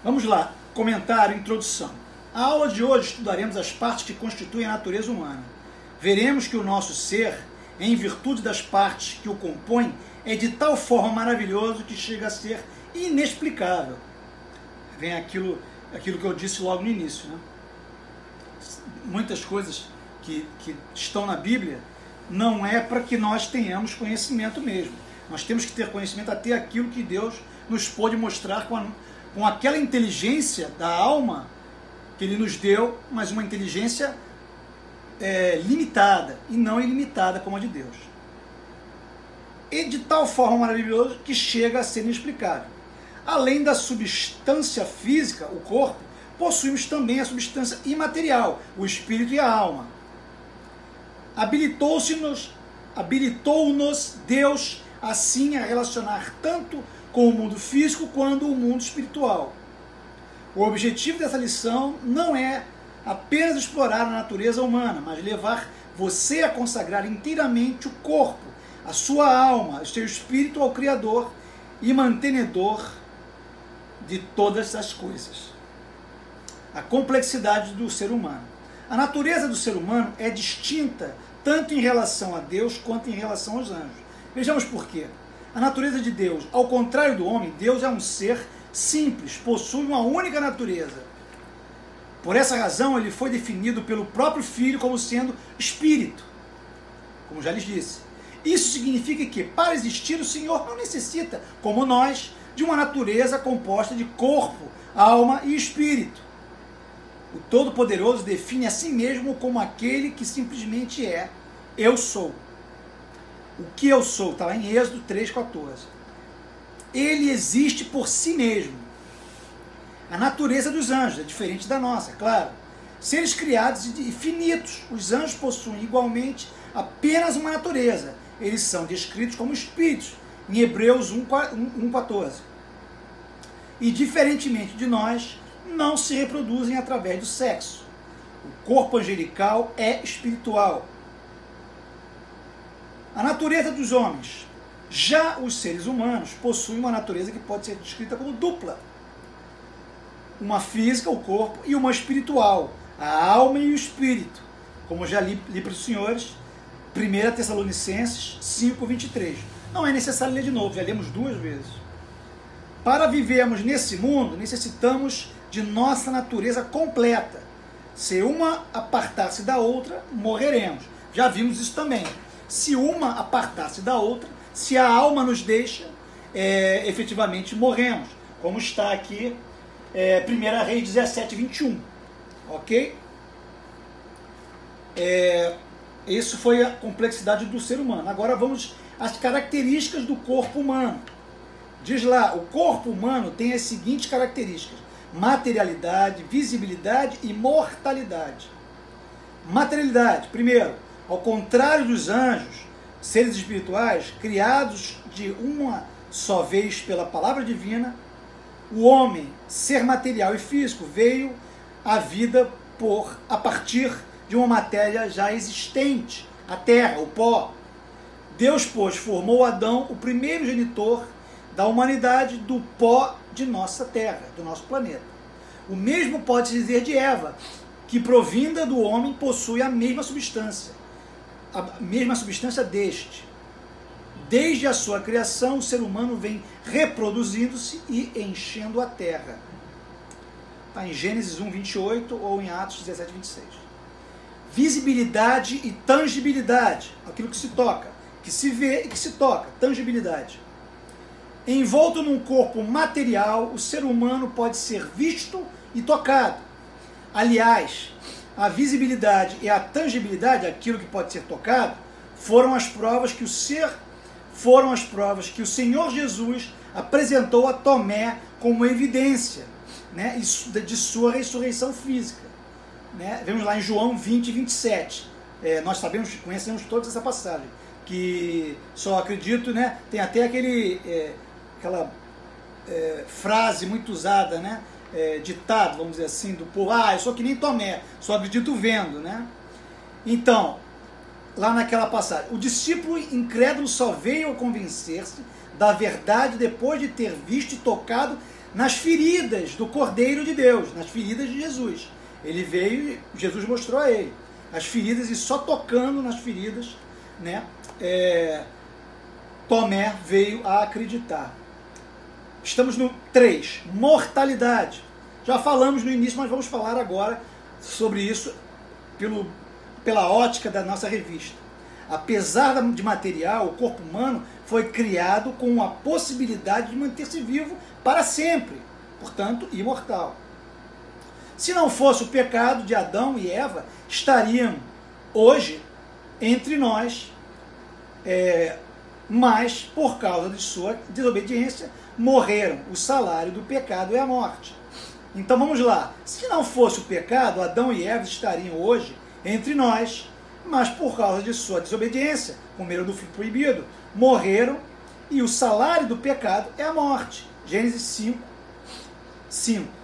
Vamos lá, comentário, introdução. A aula de hoje estudaremos as partes que constituem a natureza humana. Veremos que o nosso ser, em virtude das partes que o compõem, é de tal forma maravilhoso que chega a ser inexplicável. Vem aquilo que eu disse logo no início, né? Muitas coisas que estão na Bíblia não é para que nós tenhamos conhecimento mesmo. Nós temos que ter conhecimento até aquilo que Deus nos pôde mostrar com aquela inteligência da alma que Ele nos deu, mas uma inteligência limitada e não ilimitada como a de Deus. E de tal forma maravilhoso que chega a ser inexplicável. Além da substância física, o corpo, possuímos também a substância imaterial, o espírito e a alma. Habilitou-nos Deus assim a relacionar tanto com o mundo físico quanto o mundo espiritual. O objetivo dessa lição não é apenas explorar a natureza humana, mas levar você a consagrar inteiramente o corpo, a sua alma, o seu espírito ao Criador e mantenedor de todas as coisas. A complexidade do ser humano. A natureza do ser humano é distinta tanto em relação a Deus quanto em relação aos anjos. Vejamos por quê. A natureza de Deus, ao contrário do homem, Deus é um ser simples, possui uma única natureza. Por essa razão, ele foi definido pelo próprio Filho como sendo espírito, como já lhes disse. Isso significa que, para existir, o Senhor não necessita, como nós, de uma natureza composta de corpo, alma e espírito. O Todo-Poderoso define a si mesmo como aquele que simplesmente é: eu sou. O que eu sou, está lá em Êxodo 3,14. Ele existe por si mesmo. A natureza dos anjos é diferente da nossa, é claro. Seres criados e finitos, os anjos possuem igualmente apenas uma natureza. Eles são descritos como espíritos, em Hebreus 1,14. E, diferentemente de nós, não se reproduzem através do sexo. O corpo angelical é espiritual. A natureza dos homens. Já os seres humanos possuem uma natureza que pode ser descrita como dupla. Uma física, o corpo, e uma espiritual, a alma e o espírito. Como já li para os senhores, 1 Tessalonicenses 5,23. Não é necessário ler de novo, já lemos 2 vezes. Para vivermos nesse mundo, necessitamos de nossa natureza completa. Se uma apartar-se da outra, morreremos. Já vimos isso também. Se uma apartar-se da outra, se a alma nos deixa, efetivamente morremos. Como está aqui, 1 Reis 17:21. Ok? Isso foi a complexidade do ser humano. Agora vamos às características do corpo humano. Diz lá, o corpo humano tem as seguintes características: materialidade, visibilidade e mortalidade. Materialidade, primeiro, ao contrário dos anjos, seres espirituais, criados de uma só vez pela palavra divina, o homem, ser material e físico, veio à vida a partir de uma matéria já existente, a terra, o pó. Deus, pois, formou Adão, o primeiro genitor da humanidade, do pó de nossa terra, do nosso planeta. O mesmo pode dizer de Eva, que provinda do homem possui a mesma substância deste. Desde a sua criação, o ser humano vem reproduzindo-se e enchendo a terra. Está em Gênesis 1:28 ou em Atos 17:26. Visibilidade e tangibilidade, aquilo que se toca, que se vê e que se toca, tangibilidade. Envolto num corpo material, o ser humano pode ser visto e tocado. Aliás, a visibilidade e a tangibilidade, aquilo que pode ser tocado, foram as provas que o Senhor Jesus apresentou a Tomé como evidência, né, de sua ressurreição física. Né? Vemos lá em João 20, 27. Nós conhecemos toda essa passagem, que só acredito, né, tem até aquela frase muito usada, né, ditado, vamos dizer assim, do povo: eu sou que nem Tomé, só acredito vendo. Né? Então, lá naquela passagem, o discípulo incrédulo só veio a convencer-se da verdade depois de ter visto e tocado nas feridas do Cordeiro de Deus, nas feridas de Jesus. Ele veio e Jesus mostrou a ele as feridas, e só tocando nas feridas, né, Tomé veio a acreditar. Estamos no 3, mortalidade. Já falamos no início, mas vamos falar agora sobre isso pela ótica da nossa revista. Apesar de material, o corpo humano foi criado com a possibilidade de manter-se vivo para sempre, portanto, imortal. Se não fosse o pecado de Adão e Eva, estariam hoje entre nós, mas por causa de sua desobediência, morreram. O salário do pecado é a morte. Então vamos lá. Se não fosse o pecado, Adão e Eva estariam hoje entre nós, mas por causa de sua desobediência, comeram do fruto proibido, morreram, e o salário do pecado é a morte. Gênesis 5.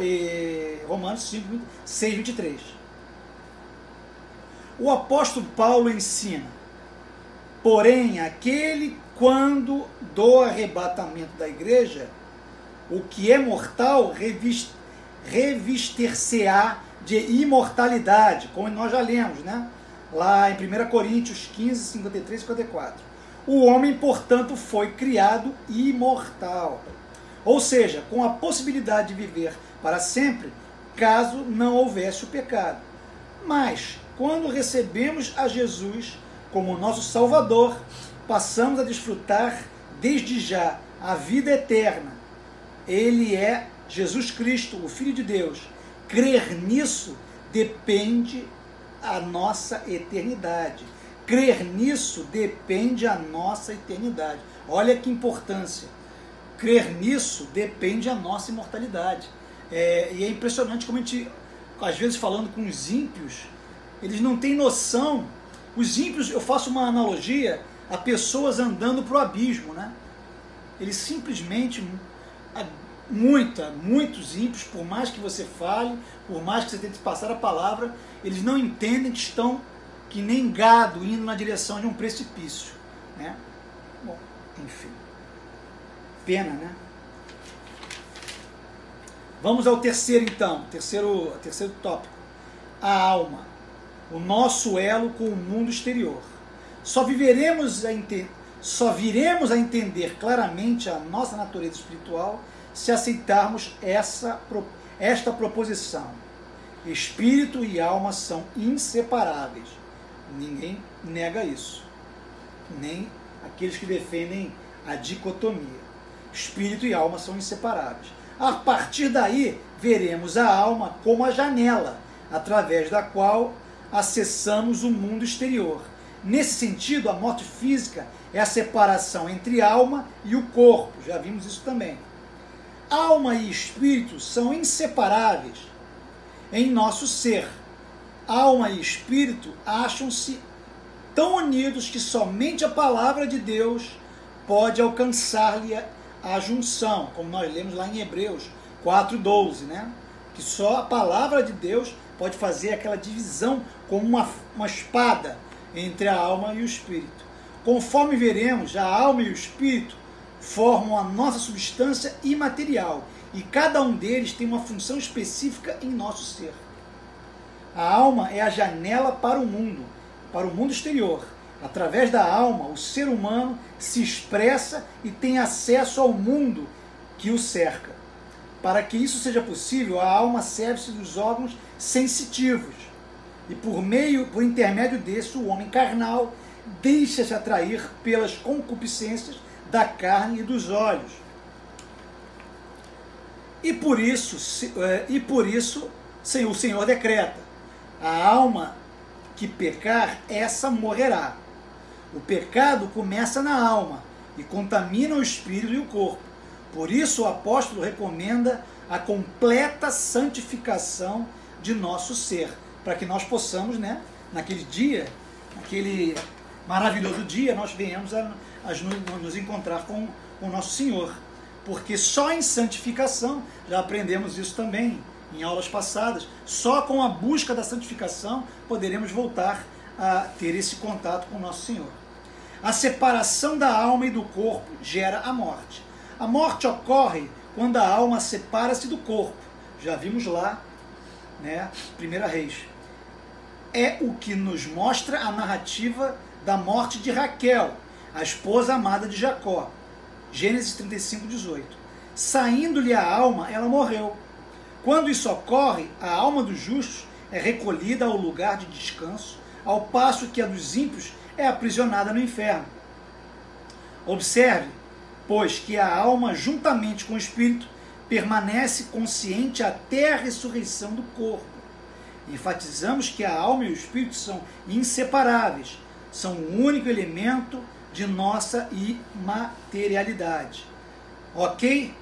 E Romanos 5, 6, 23. O apóstolo Paulo ensina: porém, aquele, quando do arrebatamento da igreja, o que é mortal revestir-se-á de imortalidade, como nós já lemos, né? Lá em 1 Coríntios 15, 53 e 54. O homem, portanto, foi criado imortal. Ou seja, com a possibilidade de viver para sempre, caso não houvesse o pecado. Mas, quando recebemos a Jesus como nosso Salvador, passamos a desfrutar desde já a vida eterna. Ele é Jesus Cristo, o Filho de Deus. Crer nisso depende a nossa eternidade. Crer nisso depende a nossa eternidade. Olha que importância. Crer nisso depende a nossa imortalidade. E é impressionante como a gente, às vezes falando com os ímpios, eles não têm noção. Os ímpios, eu faço uma analogia a pessoas andando para o abismo, né? Eles simplesmente, muitos ímpios, por mais que você fale, por mais que você tente passar a palavra, eles não entendem que estão que nem gado indo na direção de um precipício, né? Bom, enfim. Pena, né? Vamos ao terceiro, então. Terceiro tópico. A alma. O nosso elo com o mundo exterior. Só viremos a entender claramente a nossa natureza espiritual se aceitarmos esta proposição. Espírito e alma são inseparáveis. Ninguém nega isso. Nem aqueles que defendem a dicotomia. Espírito e alma são inseparáveis. A partir daí, veremos a alma como a janela, através da qual acessamos o mundo exterior. Nesse sentido, a morte física é a separação entre alma e o corpo. Já vimos isso também. Alma e espírito são inseparáveis em nosso ser. Alma e espírito acham-se tão unidos que somente a palavra de Deus pode alcançar-lhe a junção, como nós lemos lá em Hebreus 4:12, né? Que só a palavra de Deus pode fazer aquela divisão como uma espada entre a alma e o espírito. Conforme veremos, a alma e o espírito formam a nossa substância imaterial, e cada um deles tem uma função específica em nosso ser. A alma é a janela para o mundo exterior. Através da alma, o ser humano se expressa e tem acesso ao mundo que o cerca. Para que isso seja possível, a alma serve-se dos órgãos sensitivos. E por intermédio desse, o homem carnal deixa-se atrair pelas concupiscências da carne e dos olhos. E por isso, o Senhor decreta: a alma que pecar, essa morrerá. O pecado começa na alma e contamina o espírito e o corpo. Por isso o apóstolo recomenda a completa santificação de nosso ser, para que nós possamos, né, naquele dia, naquele maravilhoso dia, nós venhamos a nos encontrar com o nosso Senhor. Porque só em santificação, já aprendemos isso também em aulas passadas, só com a busca da santificação poderemos voltar a ter esse contato com o nosso Senhor. A separação da alma e do corpo gera a morte. A morte ocorre quando a alma separa-se do corpo. Já vimos lá, né, 1 Reis. É o que nos mostra a narrativa da morte de Raquel, a esposa amada de Jacó. Gênesis 35, 18. Saindo-lhe a alma, ela morreu. Quando isso ocorre, a alma dos justos é recolhida ao lugar de descanso, ao passo que a dos ímpios é aprisionada no inferno. Observe, pois, que a alma, juntamente com o espírito, permanece consciente até a ressurreição do corpo. Enfatizamos que a alma e o espírito são inseparáveis, são o único elemento de nossa imaterialidade. Ok?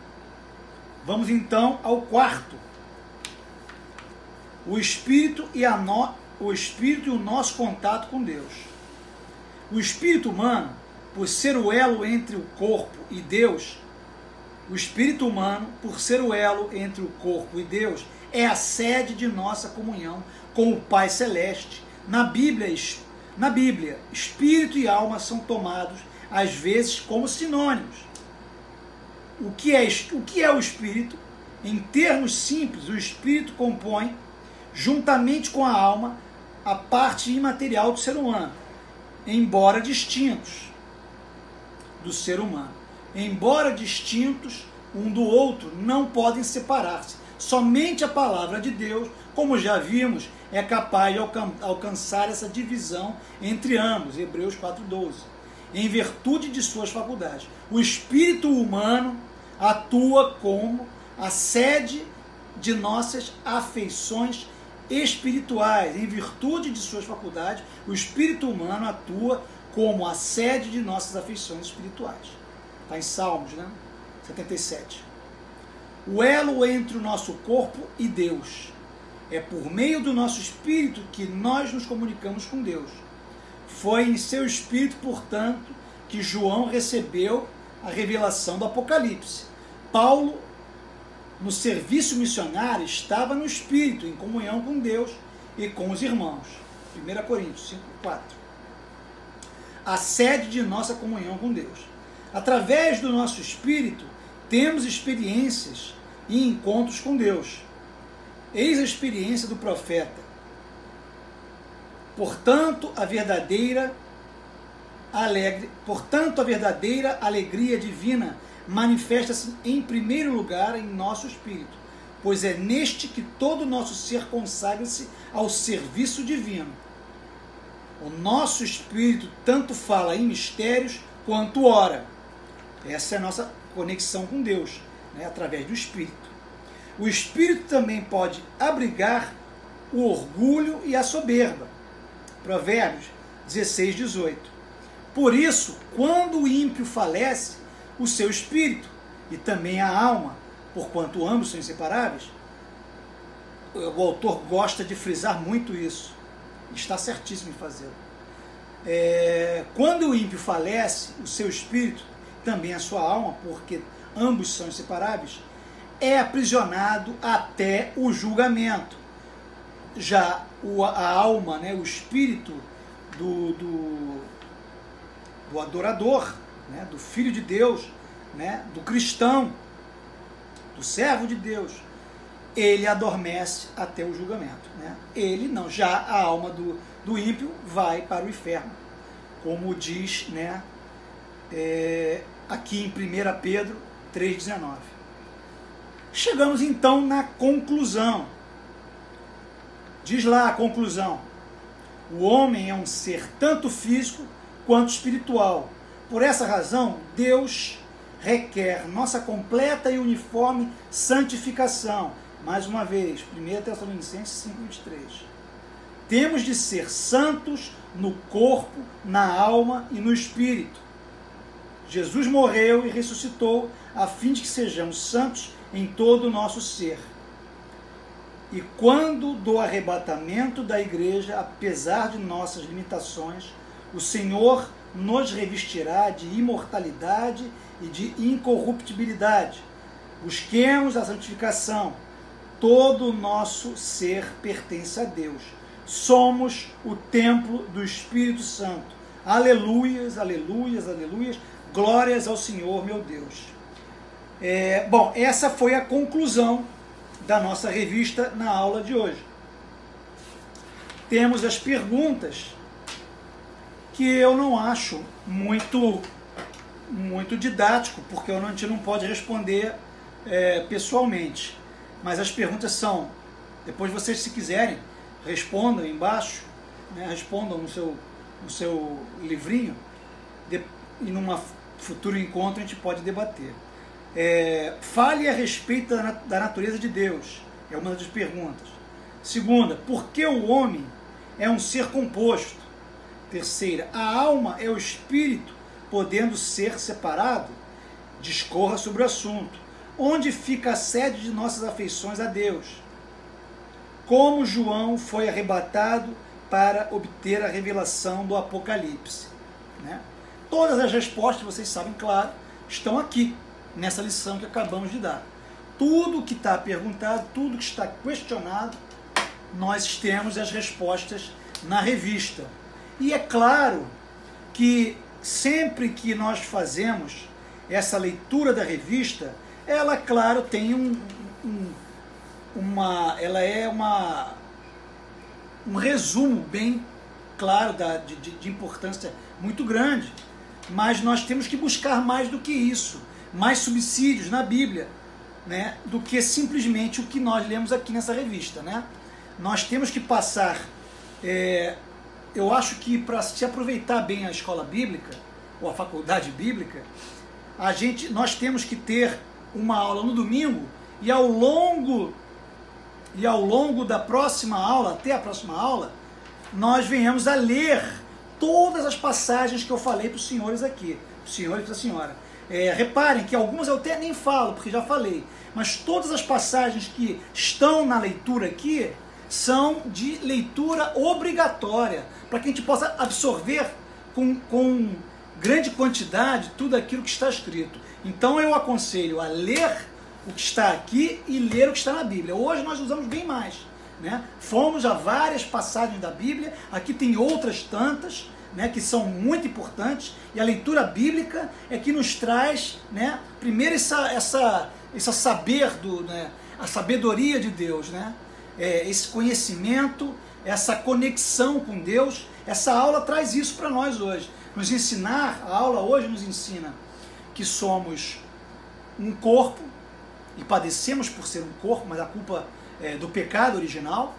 Vamos então ao quarto. O espírito e o nosso contato com Deus. O espírito humano, por ser o elo entre o corpo e Deus, é a sede de nossa comunhão com o Pai Celeste. Na Bíblia, espírito e alma são tomados, às vezes, como sinônimos. O que é o espírito? Em termos simples, o espírito compõe, juntamente com a alma, a parte imaterial do ser humano, embora distintos do ser humano. Embora distintos um do outro, não podem separar-se. Somente a palavra de Deus, como já vimos, é capaz de alcançar essa divisão entre ambos, Hebreus 4,12, em virtude de suas faculdades. O espírito humano atua como a sede de nossas afeições espirituais. Em virtude de suas faculdades, o espírito humano atua como a sede de nossas afeições espirituais. Está em Salmos, né? 77. O elo entre o nosso corpo e Deus. É por meio do nosso espírito que nós nos comunicamos com Deus. Foi em seu espírito, portanto, que João recebeu a revelação do Apocalipse. Paulo, no serviço missionário, estava no espírito, em comunhão com Deus e com os irmãos. 1 Coríntios 5:4. A sede de nossa comunhão com Deus. Através do nosso espírito, temos experiências e encontros com Deus. Eis a experiência do profeta. Portanto, a verdadeira alegria divina manifesta-se em primeiro lugar em nosso espírito, pois é neste que todo o nosso ser consagra-se ao serviço divino. O nosso espírito tanto fala em mistérios quanto ora. Essa é a nossa conexão com Deus, né, através do espírito. O espírito também pode abrigar o orgulho e a soberba. Provérbios 16, 18. Por isso, quando o ímpio falece, o seu espírito e também a alma, porquanto ambos são inseparáveis, o autor gosta de frisar muito isso. Está certíssimo em fazê-lo. Quando o ímpio falece, o seu espírito, também a sua alma, porque ambos são inseparáveis, é aprisionado até o julgamento. Já a alma, né, o espírito do adorador, né, do Filho de Deus, né, do cristão, do servo de Deus, ele adormece até o julgamento. Né? Ele não, já a alma do ímpio vai para o inferno, como diz, né, aqui em 1 Pedro 3,19. Chegamos então na conclusão. Diz lá a conclusão: o homem é um ser tanto físico quanto espiritual. Por essa razão, Deus requer nossa completa e uniforme santificação. Mais uma vez, 1 Tessalonicenses 5:23. Temos de ser santos no corpo, na alma e no espírito. Jesus morreu e ressuscitou a fim de que sejamos santos em todo o nosso ser. E quando do arrebatamento da igreja, apesar de nossas limitações, o Senhor nos revestirá de imortalidade e de incorruptibilidade. Busquemos a santificação. Todo o nosso ser pertence a Deus. Somos o templo do Espírito Santo. Aleluias, aleluias, aleluias. Glórias ao Senhor, meu Deus. Bom, essa foi a conclusão da nossa revista na aula de hoje. Temos as perguntas que eu não acho muito didático, porque a gente não pode responder pessoalmente. Mas as perguntas são, depois vocês, se quiserem, respondam embaixo, né, respondam no seu livrinho, e num futuro encontro a gente pode debater. Fale a respeito da natureza de Deus, é uma das perguntas. Segunda, por que o homem é um ser composto? Terceira, a alma é o espírito, podendo ser separado? Discorra sobre o assunto. Onde fica a sede de nossas afeições a Deus? Como João foi arrebatado para obter a revelação do Apocalipse? Né? Todas as respostas, vocês sabem, claro, estão aqui, nessa lição que acabamos de dar. Tudo que está perguntado, tudo que está questionado, nós temos as respostas na revista. E é claro que sempre que nós fazemos essa leitura da revista, ela, claro, tem um resumo bem claro de importância muito grande, mas nós temos que buscar mais do que isso, mais subsídios na Bíblia, né, do que simplesmente o que nós lemos aqui nessa revista, né? Nós temos que passar, eu acho que para se aproveitar bem a escola bíblica, ou a faculdade bíblica, nós temos que ter uma aula no domingo, e ao longo da próxima aula, até a próxima aula, nós venhamos a ler todas as passagens que eu falei para os senhores aqui, para os senhores e para a senhora. Reparem que algumas eu até nem falo, porque já falei, mas todas as passagens que estão na leitura aqui são de leitura obrigatória, para que a gente possa absorver com grande quantidade tudo aquilo que está escrito. Então eu aconselho a ler o que está aqui e ler o que está na Bíblia. Hoje nós usamos bem mais, né? Fomos a várias passagens da Bíblia, aqui tem outras tantas, né, que são muito importantes, e a leitura bíblica é que nos traz, né, primeiro essa saber a sabedoria de Deus, né? Esse conhecimento, essa conexão com Deus. Essa aula traz isso para nós hoje. A aula hoje nos ensina que somos um corpo e padecemos por ser um corpo, mas a culpa é do pecado original.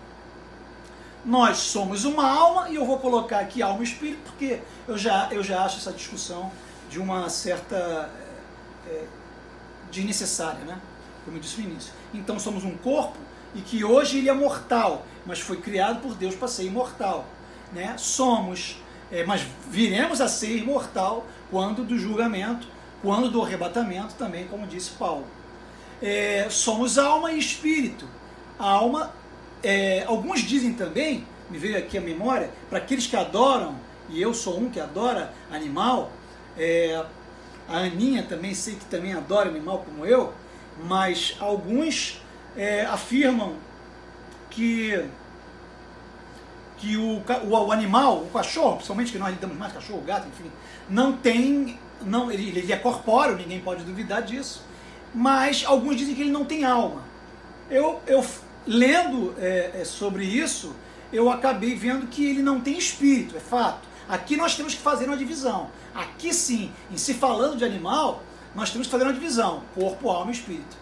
Nós somos uma alma, e eu vou colocar aqui alma e espírito, porque eu já acho essa discussão de uma certa desnecessária, né? Como eu disse no início. Então somos um corpo, e que hoje ele é mortal, mas foi criado por Deus para ser imortal, né? Mas viremos a ser imortal quando do julgamento, quando do arrebatamento também, como disse Paulo. Somos alma e espírito. A alma, alguns dizem também, me veio aqui a memória, para aqueles que adoram, e eu sou um que adora animal, a Aninha também, sei que também adora animal como eu, mas alguns afirmam que o animal, o cachorro, principalmente que nós lidamos mais, cachorro, gato, enfim, ele é corpóreo, ninguém pode duvidar disso, mas alguns dizem que ele não tem alma. Eu lendo sobre isso, eu acabei vendo que ele não tem espírito, é fato. Aqui nós temos que fazer uma divisão. Aqui sim, em se falando de animal, nós temos que fazer uma divisão, corpo, alma e espírito.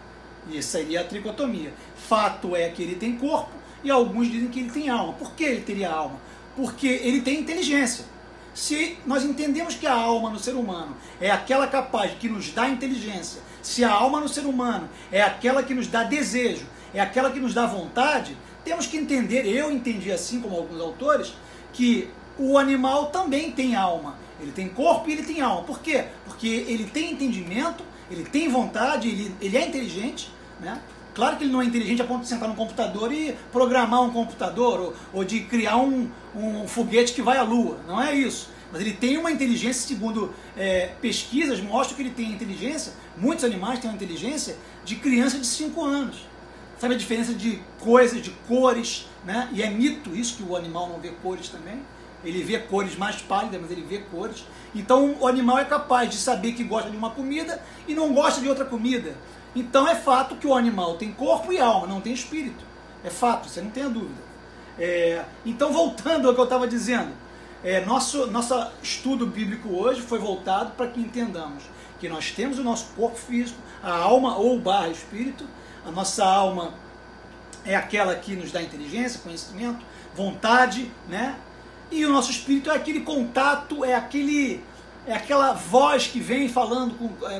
E essa seria a tricotomia. Fato é que ele tem corpo, e alguns dizem que ele tem alma. Por que ele teria alma? Porque ele tem inteligência. Se nós entendemos que a alma no ser humano é aquela capaz que nos dá inteligência, se a alma no ser humano é aquela que nos dá desejo, é aquela que nos dá vontade, temos que entender, eu entendi assim como alguns autores, que o animal também tem alma. Ele tem corpo e ele tem alma. Por quê? Porque ele tem entendimento, ele tem vontade, ele é inteligente, né? Claro que ele não é inteligente a ponto de sentar no computador e programar um computador ou de criar um foguete que vai à Lua. Não é isso. Mas ele tem uma inteligência, segundo pesquisas, mostram que ele tem inteligência, muitos animais têm uma inteligência de criança de 5 anos. Sabe a diferença de coisas, de cores, né? E é mito isso, que o animal não vê cores também. Ele vê cores mais pálidas, mas ele vê cores. Então o animal é capaz de saber que gosta de uma comida e não gosta de outra comida. Então é fato que o animal tem corpo e alma, não tem espírito. É fato, você não tem a dúvida. Então, voltando ao que eu estava dizendo, nosso estudo bíblico hoje foi voltado para que entendamos que nós temos o nosso corpo físico, a alma ou / espírito. A nossa alma é aquela que nos dá inteligência, conhecimento, vontade, né? E o nosso espírito é aquele contato, é aquela voz que vem falando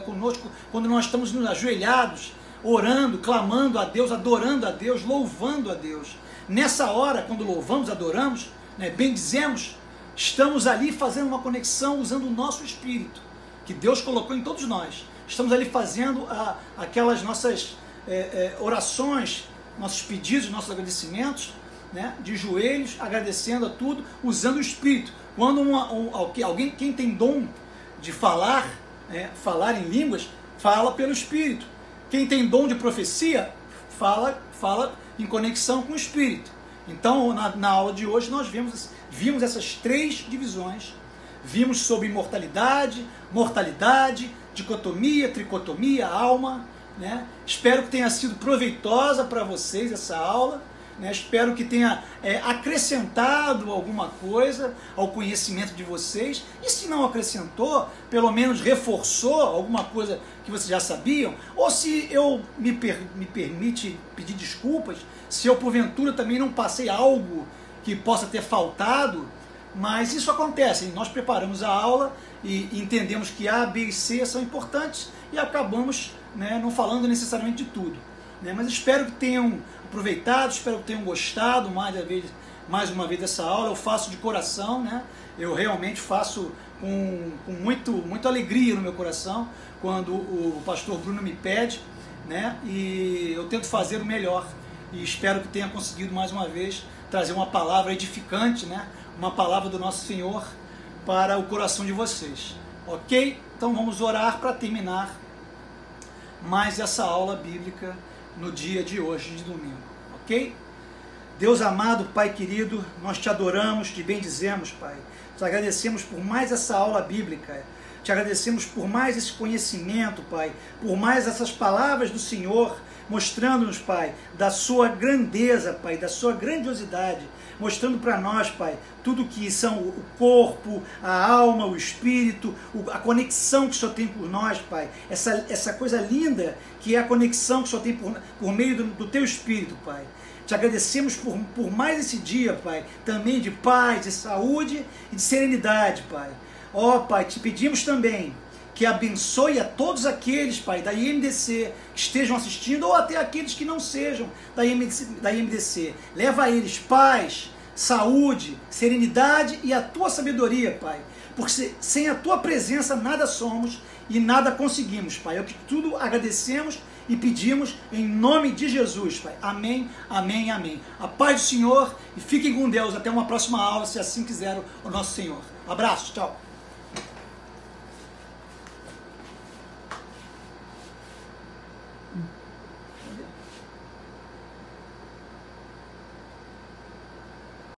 conosco quando nós estamos ajoelhados, orando, clamando a Deus, adorando a Deus, louvando a Deus. Nessa hora, quando louvamos, adoramos, né, bendizemos, estamos ali fazendo uma conexão usando o nosso espírito, que Deus colocou em todos nós. Estamos ali fazendo aquelas nossas orações, nossos pedidos, nossos agradecimentos, né, de joelhos, agradecendo a tudo, usando o espírito. Quando alguém, quem tem dom de falar, falar em línguas, fala pelo espírito. Quem tem dom de profecia, fala em conexão com o espírito. Então, na aula de hoje, nós vimos essas 3 divisões. Vimos sobre imortalidade, mortalidade, dicotomia, tricotomia, alma, né? Espero que tenha sido proveitosa para vocês essa aula. Né? Espero que tenha acrescentado alguma coisa ao conhecimento de vocês, e se não acrescentou, pelo menos reforçou alguma coisa que vocês já sabiam, ou se eu me permite pedir desculpas, se eu porventura também não passei algo que possa ter faltado, mas isso acontece, nós preparamos a aula e entendemos que A, B e C são importantes e acabamos, né, não falando necessariamente de tudo. Mas espero que tenham aproveitado, espero que tenham gostado mais uma vez dessa aula. Eu faço de coração, né? Eu realmente faço com muita alegria no meu coração quando o pastor Bruno me pede, né? E eu tento fazer o melhor e espero que tenha conseguido mais uma vez trazer uma palavra edificante, né? Uma palavra do nosso Senhor para o coração de vocês, ok? Então vamos orar para terminar mais essa aula bíblica no dia de hoje, de domingo, ok? Deus amado, Pai querido, nós te adoramos, te bendizemos, Pai. Te agradecemos por mais essa aula bíblica, te agradecemos por mais esse conhecimento, Pai, por mais essas palavras do Senhor, mostrando-nos, Pai, da sua grandeza, Pai, da sua grandiosidade, mostrando para nós, Pai, tudo que são o corpo, a alma, o espírito, a conexão que o Senhor tem por nós, Pai, essa coisa linda que é a conexão que o Senhor tem por meio do teu espírito, Pai. Te agradecemos por mais esse dia, Pai, também de paz, de saúde e de serenidade, Pai. Ó, Pai, te pedimos também que abençoe a todos aqueles, Pai, da IMDC que estejam assistindo, ou até aqueles que não sejam da IMDC. Leva a eles paz, saúde, serenidade e a tua sabedoria, Pai. Porque sem a tua presença nada somos e nada conseguimos, Pai. É o que tudo agradecemos e pedimos em nome de Jesus, Pai. Amém, amém, amém. A paz do Senhor e fiquem com Deus. Até uma próxima aula, se assim quiser o nosso Senhor. Abraço, tchau.